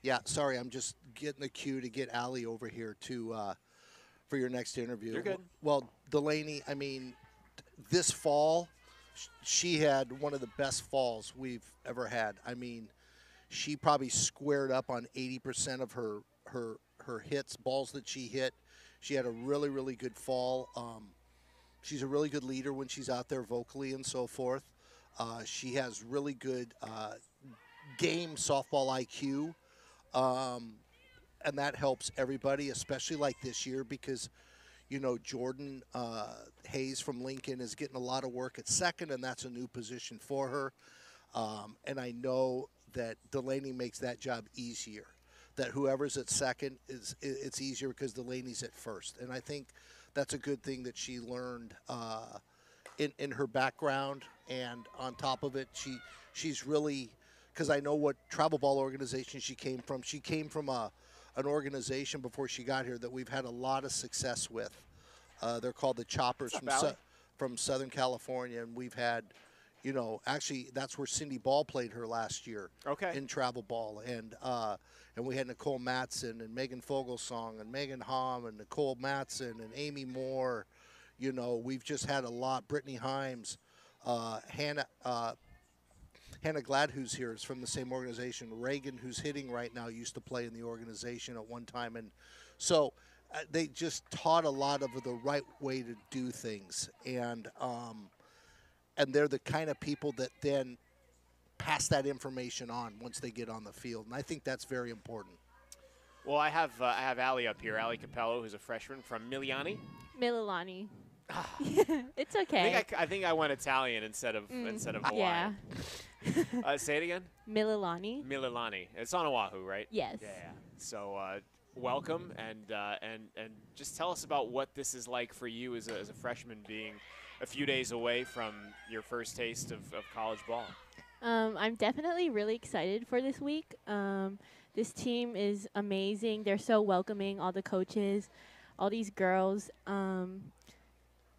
Yeah, sorry, I'm just getting the cue to get Allie over here for your next interview. You're good. Well, Delaney, I mean, this fall, she had one of the best falls we've ever had. I mean, she probably squared up on 80% of her hits, balls that she hit. She had a really, really good fall. She's a really good leader when she's out there vocally and so forth. She has really good game softball IQ, and that helps everybody, especially like this year because, you know, Jordan Hayes from Lincoln is getting a lot of work at second, and that's a new position for her. And I know that Delaney makes that job easier. That whoever's at second it's easier because Delaney's at first, and I think that's a good thing that she learned in her background. And on top of it, she's really, because I know what travel ball organization she came from. She came from an organization before she got here that we've had a lot of success with. They're called the Choppers from Southern California, and we've had. You know, actually, that's where Cindy Ball played her last year. Okay. In travel ball, and we had Nicole Matson and Megan Fogelsong and Megan Hom and Nicole Matson and Amy Moore. You know, we've just had a lot. Brittany Himes, Hannah Glad, who's here, is from the same organization. Reagan, who's hitting right now, used to play in the organization at one time, and so they just taught a lot of the right way to do things, and they're the kind of people that then pass that information on once they get on the field, and I think that's very important. Well, I have Allie up here, Allie Capello, who's a freshman from Miliani. Mililani. It's okay. I think I went Italian instead of Yeah. Hawaiian. Say it again. Mililani. Mililani. It's on Oahu, right? Yes. Yeah. So welcome, and just tell us about what this is like for you as a freshman, being a few days away from your first taste of college ball. I'm definitely really excited for this week. This team is amazing. They're so welcoming, all the coaches, all these girls.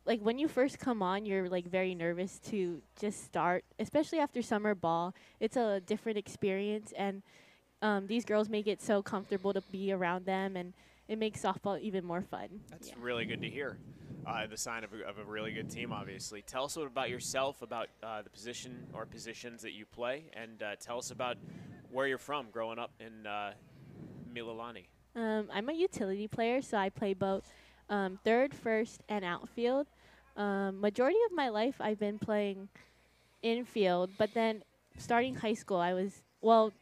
Like when you first come on, you're like very nervous to just start, especially after summer ball. It's a different experience, and these girls make it so comfortable to be around them, and it makes softball even more fun. That's really good to hear. The sign of a really good team, obviously. Tell us a little about yourself, about the position or positions that you play, and tell us about where you're from growing up in Mililani. I'm a utility player, so I play both third, first, and outfield. Majority of my life, I've been playing infield, but then starting high school,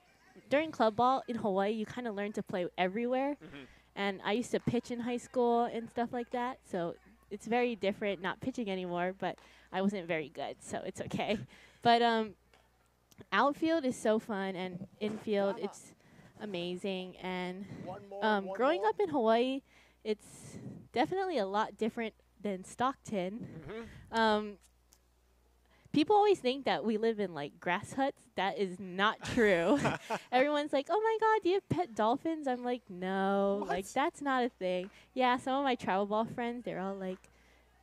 during club ball in Hawaii, you kind of learn to play everywhere. Mm-hmm. And I used to pitch in high school and stuff like that, so it's very different not pitching anymore, but I wasn't very good, so it's okay. But outfield is so fun, and infield, it's amazing. And growing up in Hawaii, it's definitely a lot different than Stockton. Mm-hmm. People always think that we live in like grass huts. That is not true. Everyone's like, "Oh my God, do you have pet dolphins?" I'm like, "No, What? like that's not a thing." Yeah, some of my travel ball friends, they're all like,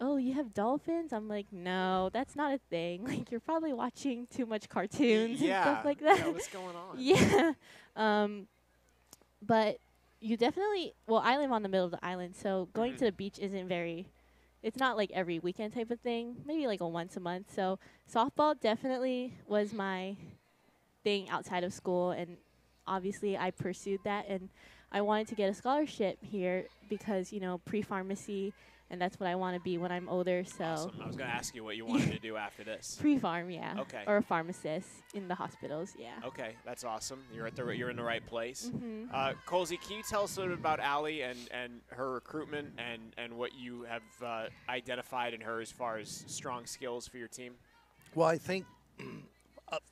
"Oh, you have dolphins?" I'm like, "No, that's not a thing. Like you're probably watching too much cartoons and stuff like that." Yeah, what's going on? Yeah. But you definitely, well, I live on the middle of the island, so going to the beach isn't very, it's not like every weekend type of thing, maybe like a once a month. So softball definitely was my thing outside of school, and obviously I pursued that, and I wanted to get a scholarship here because, you know, pre-pharmacy, and that's what I want to be when I'm older. So Awesome. I was going to ask you what you wanted to do after this. pre-pharm, yeah. Okay. Or a pharmacist in the hospitals, yeah. Okay, that's awesome. You're in the right place. Mm-hmm. Colsey, can you tell us a little bit about Allie and her recruitment and what you have identified in her as far as strong skills for your team? Well, I think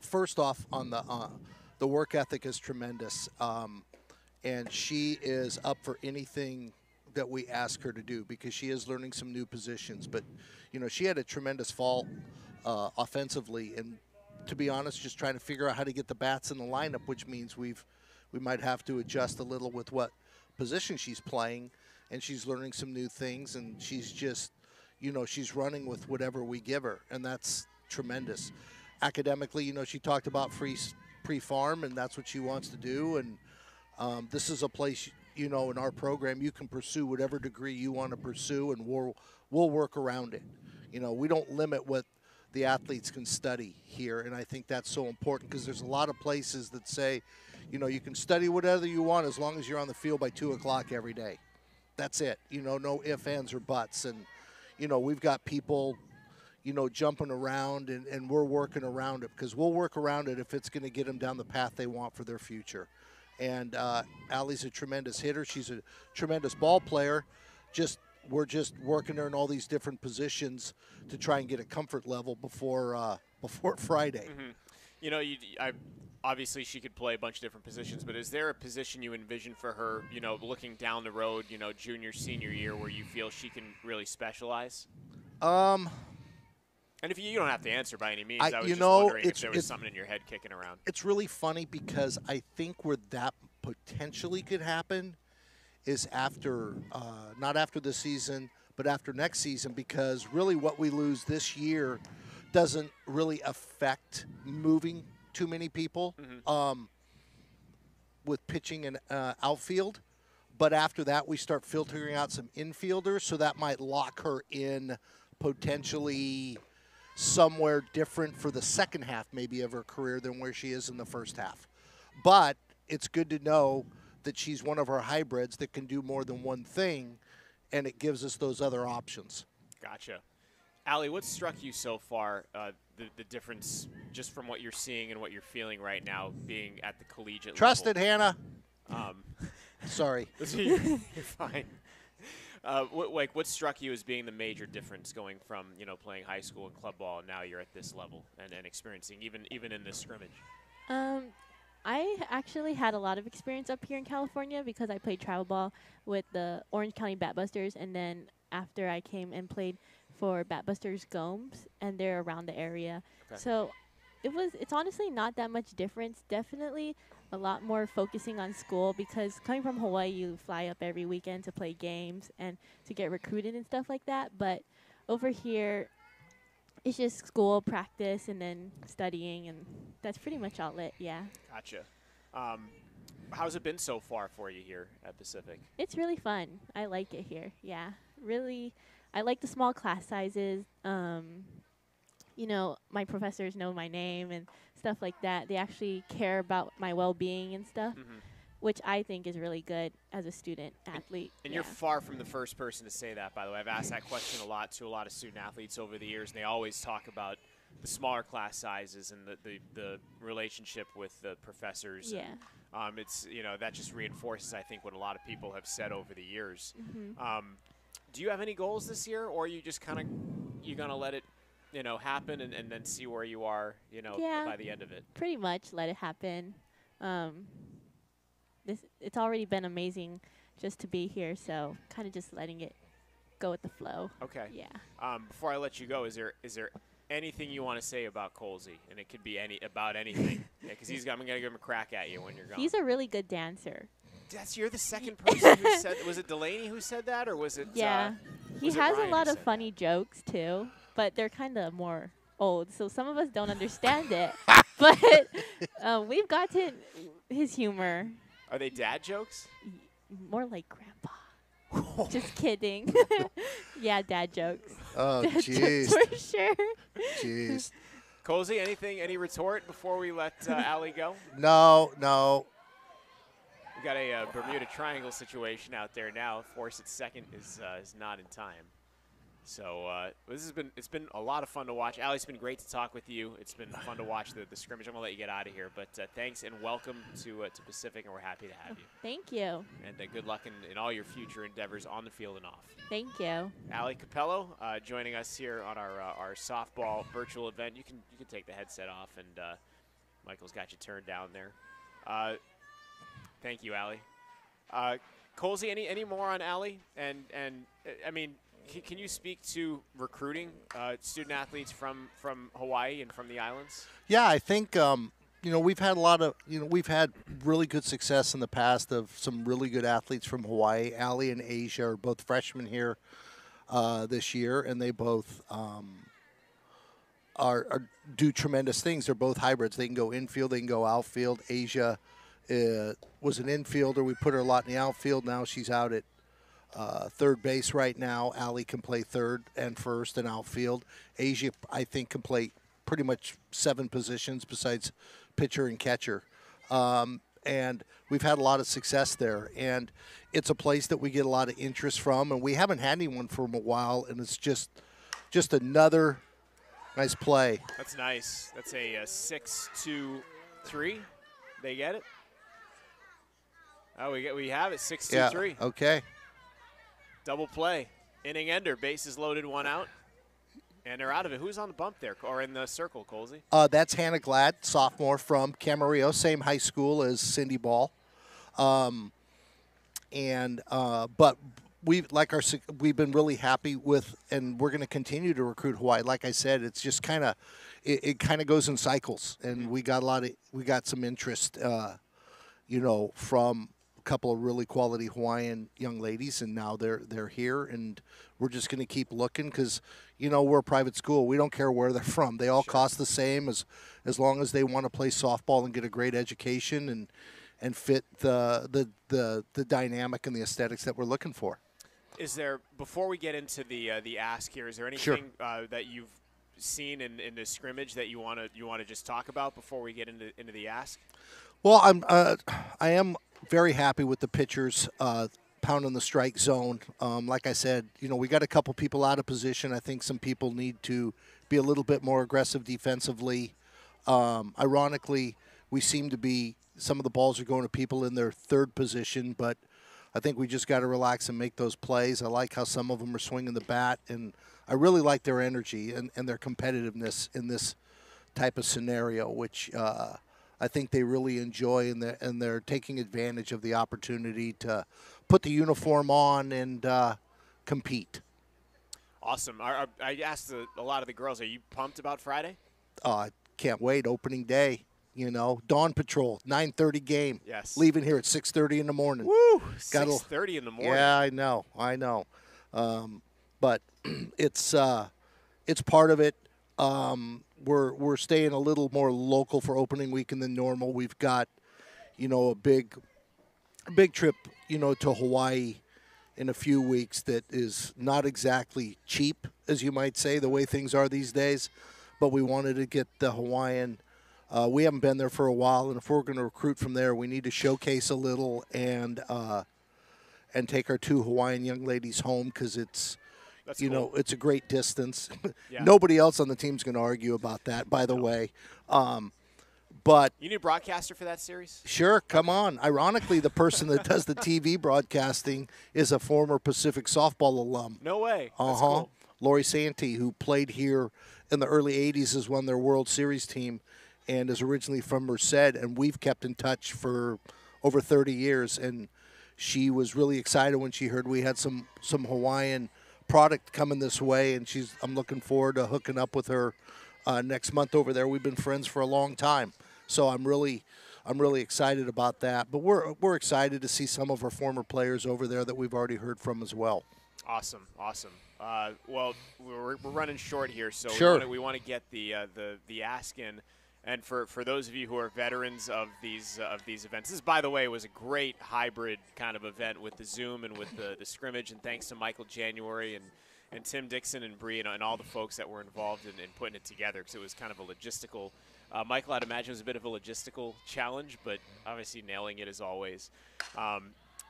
first off, on the work ethic is tremendous, and she is up for anything that we ask her to do because she is learning some new positions. But you know, she had a tremendous fall offensively, and to be honest, just trying to figure out how to get the bats in the lineup, which means we might have to adjust a little with what position she's playing, and she's learning some new things, and she's just, you know, she's running with whatever we give her, and that's tremendous. Academically, you know, she talked about pre-farm, and that's what she wants to do, and this is a place, you know, in our program you can pursue whatever degree you want to pursue, and we'll work around it. You know, we don't limit what the athletes can study here, and I think that's so important because there's a lot of places that say, you know, you can study whatever you want as long as you're on the field by 2 o'clock every day. That's it. You know, no ifs, ands, or buts. And, you know, we've got people, you know, jumping around, and we're working around it because we'll work around it if it's going to get them down the path they want for their future. And Allie's a tremendous hitter. She's a tremendous ball player. We're just working her in all these different positions to try and get a comfort level before Friday. Mm-hmm. You know, obviously she could play a bunch of different positions, but is there a position you envision for her, you know, looking down the road, you know, junior, senior year, where you feel she can really specialize? And if you don't have to answer by any means, I was just wondering if there was something in your head kicking around. It's really funny because I think where that potentially could happen is after, not after the season, but after next season, because really what we lose this year doesn't really affect moving too many people with pitching and outfield. But after that, we start filtering out some infielders, so that might lock her in potentially somewhere different for the second half maybe of her career than where she is in the first half. But it's good to know that she's one of our hybrids that can do more than one thing, and it gives us those other options. Gotcha. Allie, what struck you so far, the difference just from what you're seeing and what you're feeling right now being at the collegiate Trusted, level? Hannah. Sorry. You're fine. What struck you as being the major difference going from, you know, playing high school and club ball, and now you're at this level and experiencing even in this scrimmage? I actually had a lot of experience up here in California because I played travel ball with the Orange County Batbusters, and then after I came and played for Batbusters Gomes, and they're around the area. Okay. So it's honestly not that much difference. Definitely a lot more focusing on school because coming from Hawaii, you fly up every weekend to play games and to get recruited and stuff like that. But over here, it's just school, practice, and then studying, and that's pretty much all it, yeah. Gotcha. How's it been so far for you here at Pacific? It's really fun. I like it here, yeah. Really, I like the small class sizes. You know, my professors know my name and stuff like that. They actually care about my well-being and stuff, which I think is really good as a student athlete. And you're far from the first person to say that, by the way. I've asked that question a lot to a lot of student athletes over the years, and they always talk about the smaller class sizes and the relationship with the professors. Yeah. And, it's, you know, that just reinforces, I think, what a lot of people have said over the years. Do you have any goals this year, or are you just kind of you're going to let it, you know, happen and then see where you are, you know, by the end of it? Pretty much let it happen. It's already been amazing just to be here, so kind of just letting it go with the flow. Okay. Yeah. Before I let you go, is there anything you want to say about Colsey? And it could be about anything. Yeah, because I'm going to give him a crack at you when you're gone. He's a really good dancer. You're the second person who said. Was it Delaney who said that, or was it? Yeah. He was it has Ryan a lot who of said funny jokes too, but they're kind of more old, so some of us don't understand it. But we've gotten his humor. Are they dad jokes? More like grandpa. Just kidding. Yeah, dad jokes. Oh, Dad jeez. jokes for sure. Jeez. Colsey, any retort before we let Allie go? No. We got a Bermuda Triangle situation out there now. Force at second is not in time. So it's been a lot of fun to watch. Allie, it's been great to talk with you. It's been fun to watch the scrimmage. I'm gonna let you get out of here, but thanks and welcome to Pacific, and we're happy to have you. Thank you. And good luck in all your future endeavors on the field and off. Thank you. Allie Capello joining us here on our softball virtual event. You can take the headset off, and Michael's got you turned down there. Thank you, Allie. Colsey, any more on Allie? And I mean, can you speak to recruiting student athletes from Hawaii and from the islands? Yeah, I think we've had we've had really good success in the past of some really good athletes from Hawaii. Allie and Asia are both freshmen here this year, and they both do tremendous things. They're both hybrids. They can go infield, they can go outfield. Asia was an infielder. We put her a lot in the outfield. Now she's out at third base right now. Allie can play third and first and outfield. Asia, I think, can play pretty much 7 positions besides pitcher and catcher. And we've had a lot of success there. And it's a place that we get a lot of interest from, and we haven't had anyone for a while, and it's just another nice play. That's nice. That's a 6-2-3. They get it? Oh, we have it, 6-2-3. Yeah, okay. Double play. Inning ender, bases loaded, 1 out. And they're out of it. Who's on the bump there, or in the circle, Colsey? That's Hannah Glad, sophomore from Camarillo, same high school as Cindy Ball. But we've been really happy with, and we're going to continue to recruit Hawaii. Like I said, it's just kind of it kind of goes in cycles, and we got some interest, from a couple of really quality Hawaiian young ladies, and now they're here, and we're just going to keep looking because we're a private school. We don't care where they're from. They all cost the same as long as they want to play softball and get a great education and fit the dynamic and the aesthetics that we're looking for. Is there, before we get into the ask here, is there anything that you've seen in the scrimmage that you want to just talk about before we get into the ask? Well, I am very happy with the pitchers pounding the strike zone. Like I said, we got a couple people out of position. I think some people need to be a little bit more aggressive defensively. Ironically, we seem to be, some of the balls are going to people in their third position, but I think we just got to relax and make those plays. I like how some of them are swinging the bat, and I really like their energy and their competitiveness in this type of scenario, which I think they really enjoy, and they're taking advantage of the opportunity to put the uniform on and compete. Awesome. I asked a lot of the girls, are you pumped about Friday? I can't wait. Opening day, Dawn Patrol, 9:30 game. Yes. Leaving here at 6:30 in the morning. Woo! 6:30 in the morning. Yeah, I know. But it's part of it. We're staying a little more local for opening weekend than normal. We've got, a big trip, to Hawaii in a few weeks that is not exactly cheap, as you might say, the way things are these days. But we wanted to get the Hawaiian. We haven't been there for a while, and if we're going to recruit from there, we need to showcase a little and take our 2 Hawaiian young ladies home because it's. That's cool. It's a great distance. Yeah. Nobody else on the team's going to argue about that, by the way. But you need a broadcaster for that series? Sure, come on. Ironically, the person that does the TV broadcasting is a former Pacific softball alum. No way. That's cool. Lori Santee, who played here in the early 80s as one of their World Series team and is originally from Merced, and we've kept in touch for over 30 years. And she was really excited when she heard we had some Hawaiian product coming this way, and I'm looking forward to hooking up with her next month over there. We've been friends for a long time, so I'm really excited about that. But we're excited to see some of our former players over there that we've already heard from as well. Awesome. Well, we're running short here, so Sure. we want to get the ask in. And for those of you who are veterans of these events, this, by the way, was a great hybrid kind of event with the Zoom and with the scrimmage. And thanks to Michael January and Tim Dixon and Bree and all the folks that were involved in putting it together, because it was kind of a logistical. Michael, I'd imagine, was a bit of a logistical challenge, but obviously nailing it as always.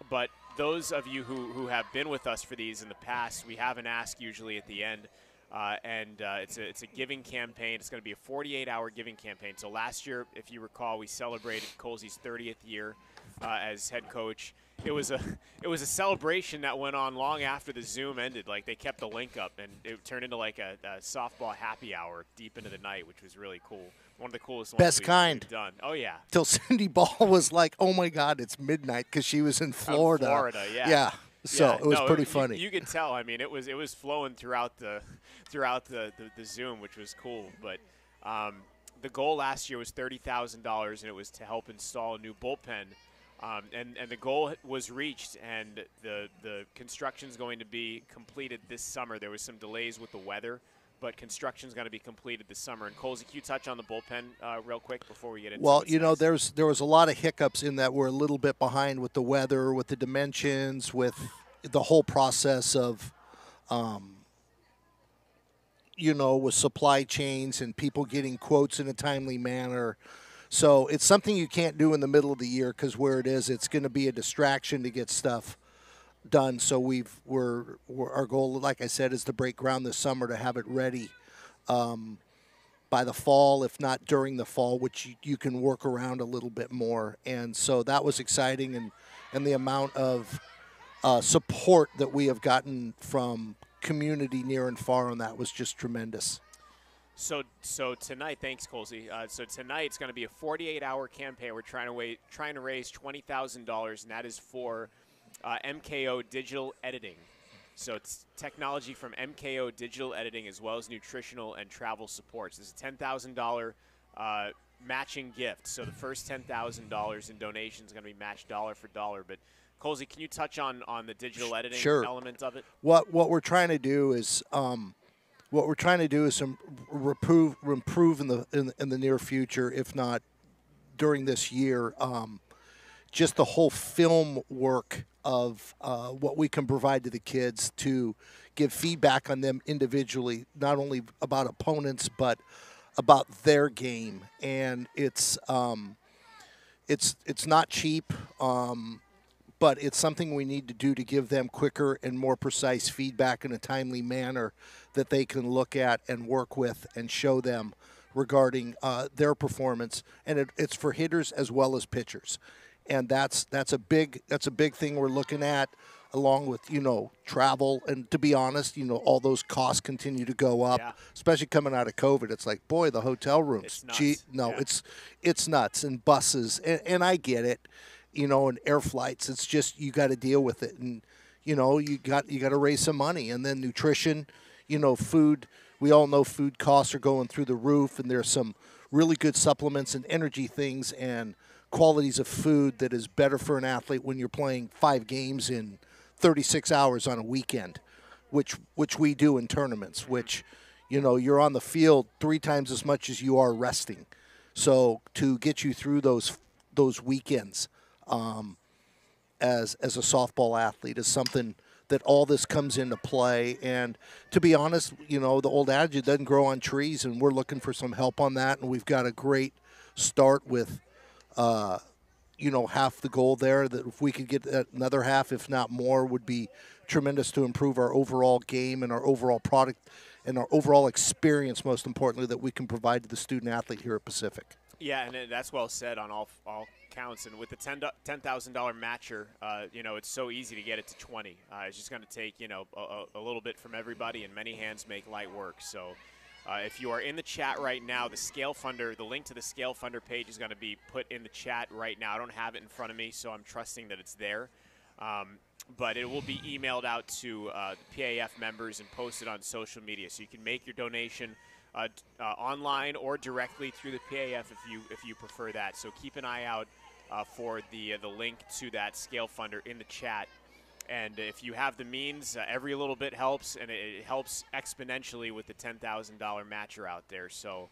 But those of you who have been with us for these in the past, we have an ask usually at the end. It's a giving campaign. It's going to be a 48-hour giving campaign. So last year, if you recall, we celebrated Colsey's 30th year as head coach. It was a celebration that went on long after the Zoom ended. Like, they kept the link up, and it turned into like a softball happy hour deep into the night, which was really cool. One of the coolest ones Best kind. we've done. Oh yeah. Till Cindy Ball was like, "Oh my God, it's midnight," because she was in Florida. Florida, yeah. Yeah. So Yeah, it was no, pretty funny. You could tell. I mean, it was flowing throughout the Zoom, which was cool. But the goal last year was $30,000, and it was to help install a new bullpen. And the goal was reached, and the construction is going to be completed this summer. There was some delays with the weather, but construction is going to be completed this summer. And Colsey, can you touch on the bullpen real quick before we get into Well, what's you know, next? there was a lot of hiccups in that we're a little bit behind with the weather, with the dimensions, with the whole process of, with supply chains and people getting quotes in a timely manner. So it's something you can't do in the middle of the year, because where it is, it's going to be a distraction to get stuff done. So our goal, like I said, is to break ground this summer to have it ready by the fall, if not during the fall, which you can work around a little bit more. And so that was exciting, and the amount of support that we have gotten from community near and far on that was just tremendous. So tonight, thanks, Colsey. So tonight it's going to be a 48-hour campaign. We're trying to raise $20,000, and that is for MKO Digital Editing. So it's technology from MKO Digital Editing, as well as nutritional and travel supports. This is a $10,000 matching gift. So the first $10,000 in donations is going to be matched dollar for dollar. But Colsey, can you touch on the digital editing element of it? What we're trying to do is improve in the near future, if not during this year. Just the whole film work of what we can provide to the kids, to give feedback on them individually, not only about opponents but about their game. And it's not cheap, but it's something we need to do to give them quicker and more precise feedback in a timely manner that they can look at and work with and show them regarding their performance. And it's for hitters as well as pitchers. And that's a big thing we're looking at, along with travel. And to be honest, all those costs continue to go up, especially coming out of COVID. It's like, boy, the hotel rooms. It's nuts. It's nuts, and buses, and I get it, and air flights. It's just you got to deal with it, and you got to raise some money, and then nutrition, food. We all know food costs are going through the roof, and there's some really good supplements and energy things and qualities of food that is better for an athlete when you're playing 5 games in 36 hours on a weekend, which we do in tournaments, which, you're on the field 3 times as much as you are resting. So to get you through those weekends as a softball athlete is something that all this comes into play. And to be honest, the old adage, it doesn't grow on trees, and we're looking for some help on that. And we've got a great start with half the goal there. That if we could get another half, if not more, would be tremendous to improve our overall game and our overall product and our overall experience, most importantly, that we can provide to the student athlete here at Pacific. Yeah, and that's well said on all counts. And with the $10,000 matcher, it's so easy to get it to 20. It's just going to take a little bit from everybody, and many hands make light work. So if you are in the chat right now, the link to the Scale Funder page is going to be put in the chat right now. I don't have it in front of me, so I'm trusting that it's there. But it will be emailed out to the PAF members and posted on social media, so you can make your donation online or directly through the PAF if you prefer that. So keep an eye out for the link to that scale funder in the chat. And if you have the means, every little bit helps, and it helps exponentially with the $10,000 matcher out there. So,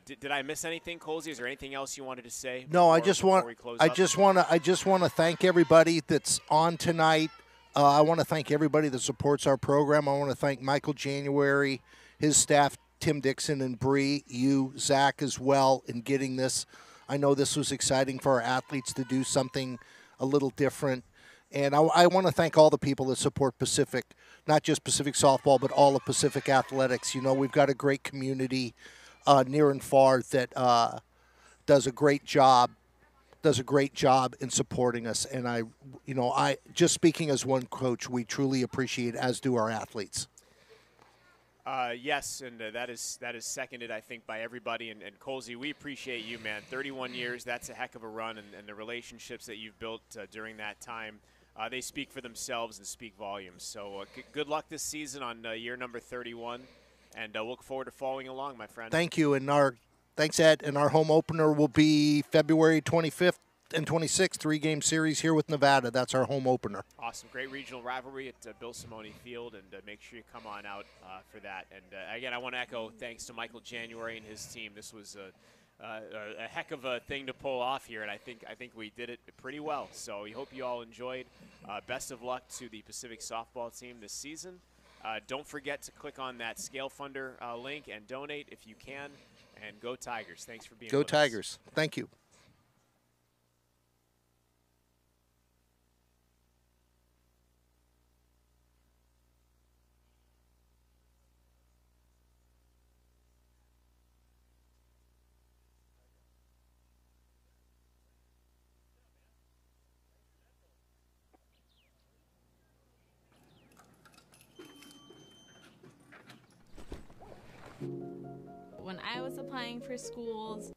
did I miss anything, Colsey? Is there anything else you wanted to say? No, I before we close up? just want to thank everybody that's on tonight. I want to thank everybody that supports our program. I want to thank Michael January, his staff, Tim Dixon and Bree, you, Zach, as well, in getting this. I know this was exciting for our athletes to do something a little different. And I want to thank all the people that support Pacific, not just Pacific softball, but all of Pacific athletics. You know, we've got a great community near and far that does a great job in supporting us. And I just speaking as one coach, we truly appreciate, as do our athletes. Yes, and that is seconded, I think, by everybody. And Colsey, we appreciate you, man. 31 years, that's a heck of a run, and the relationships that you've built during that time, they speak for themselves and speak volumes. So good luck this season on year number 31, and look forward to following along, my friend. Thank you, and thanks, Ed. And our home opener will be February 25th and 26th, 3-game series here with Nevada. That's our home opener. Awesome. Great regional rivalry at Bill Simone Field, and make sure you come on out for that. And, again, I want to echo thanks to Michael January and his team. This was a heck of a thing to pull off here, and I think we did it pretty well. So we hope you all enjoyed. Best of luck to the Pacific softball team this season. Don't forget to click on that Scale Funder link and donate if you can. And go Tigers. Thanks for being with us. Go Tigers. Thank you. When I was applying for schools,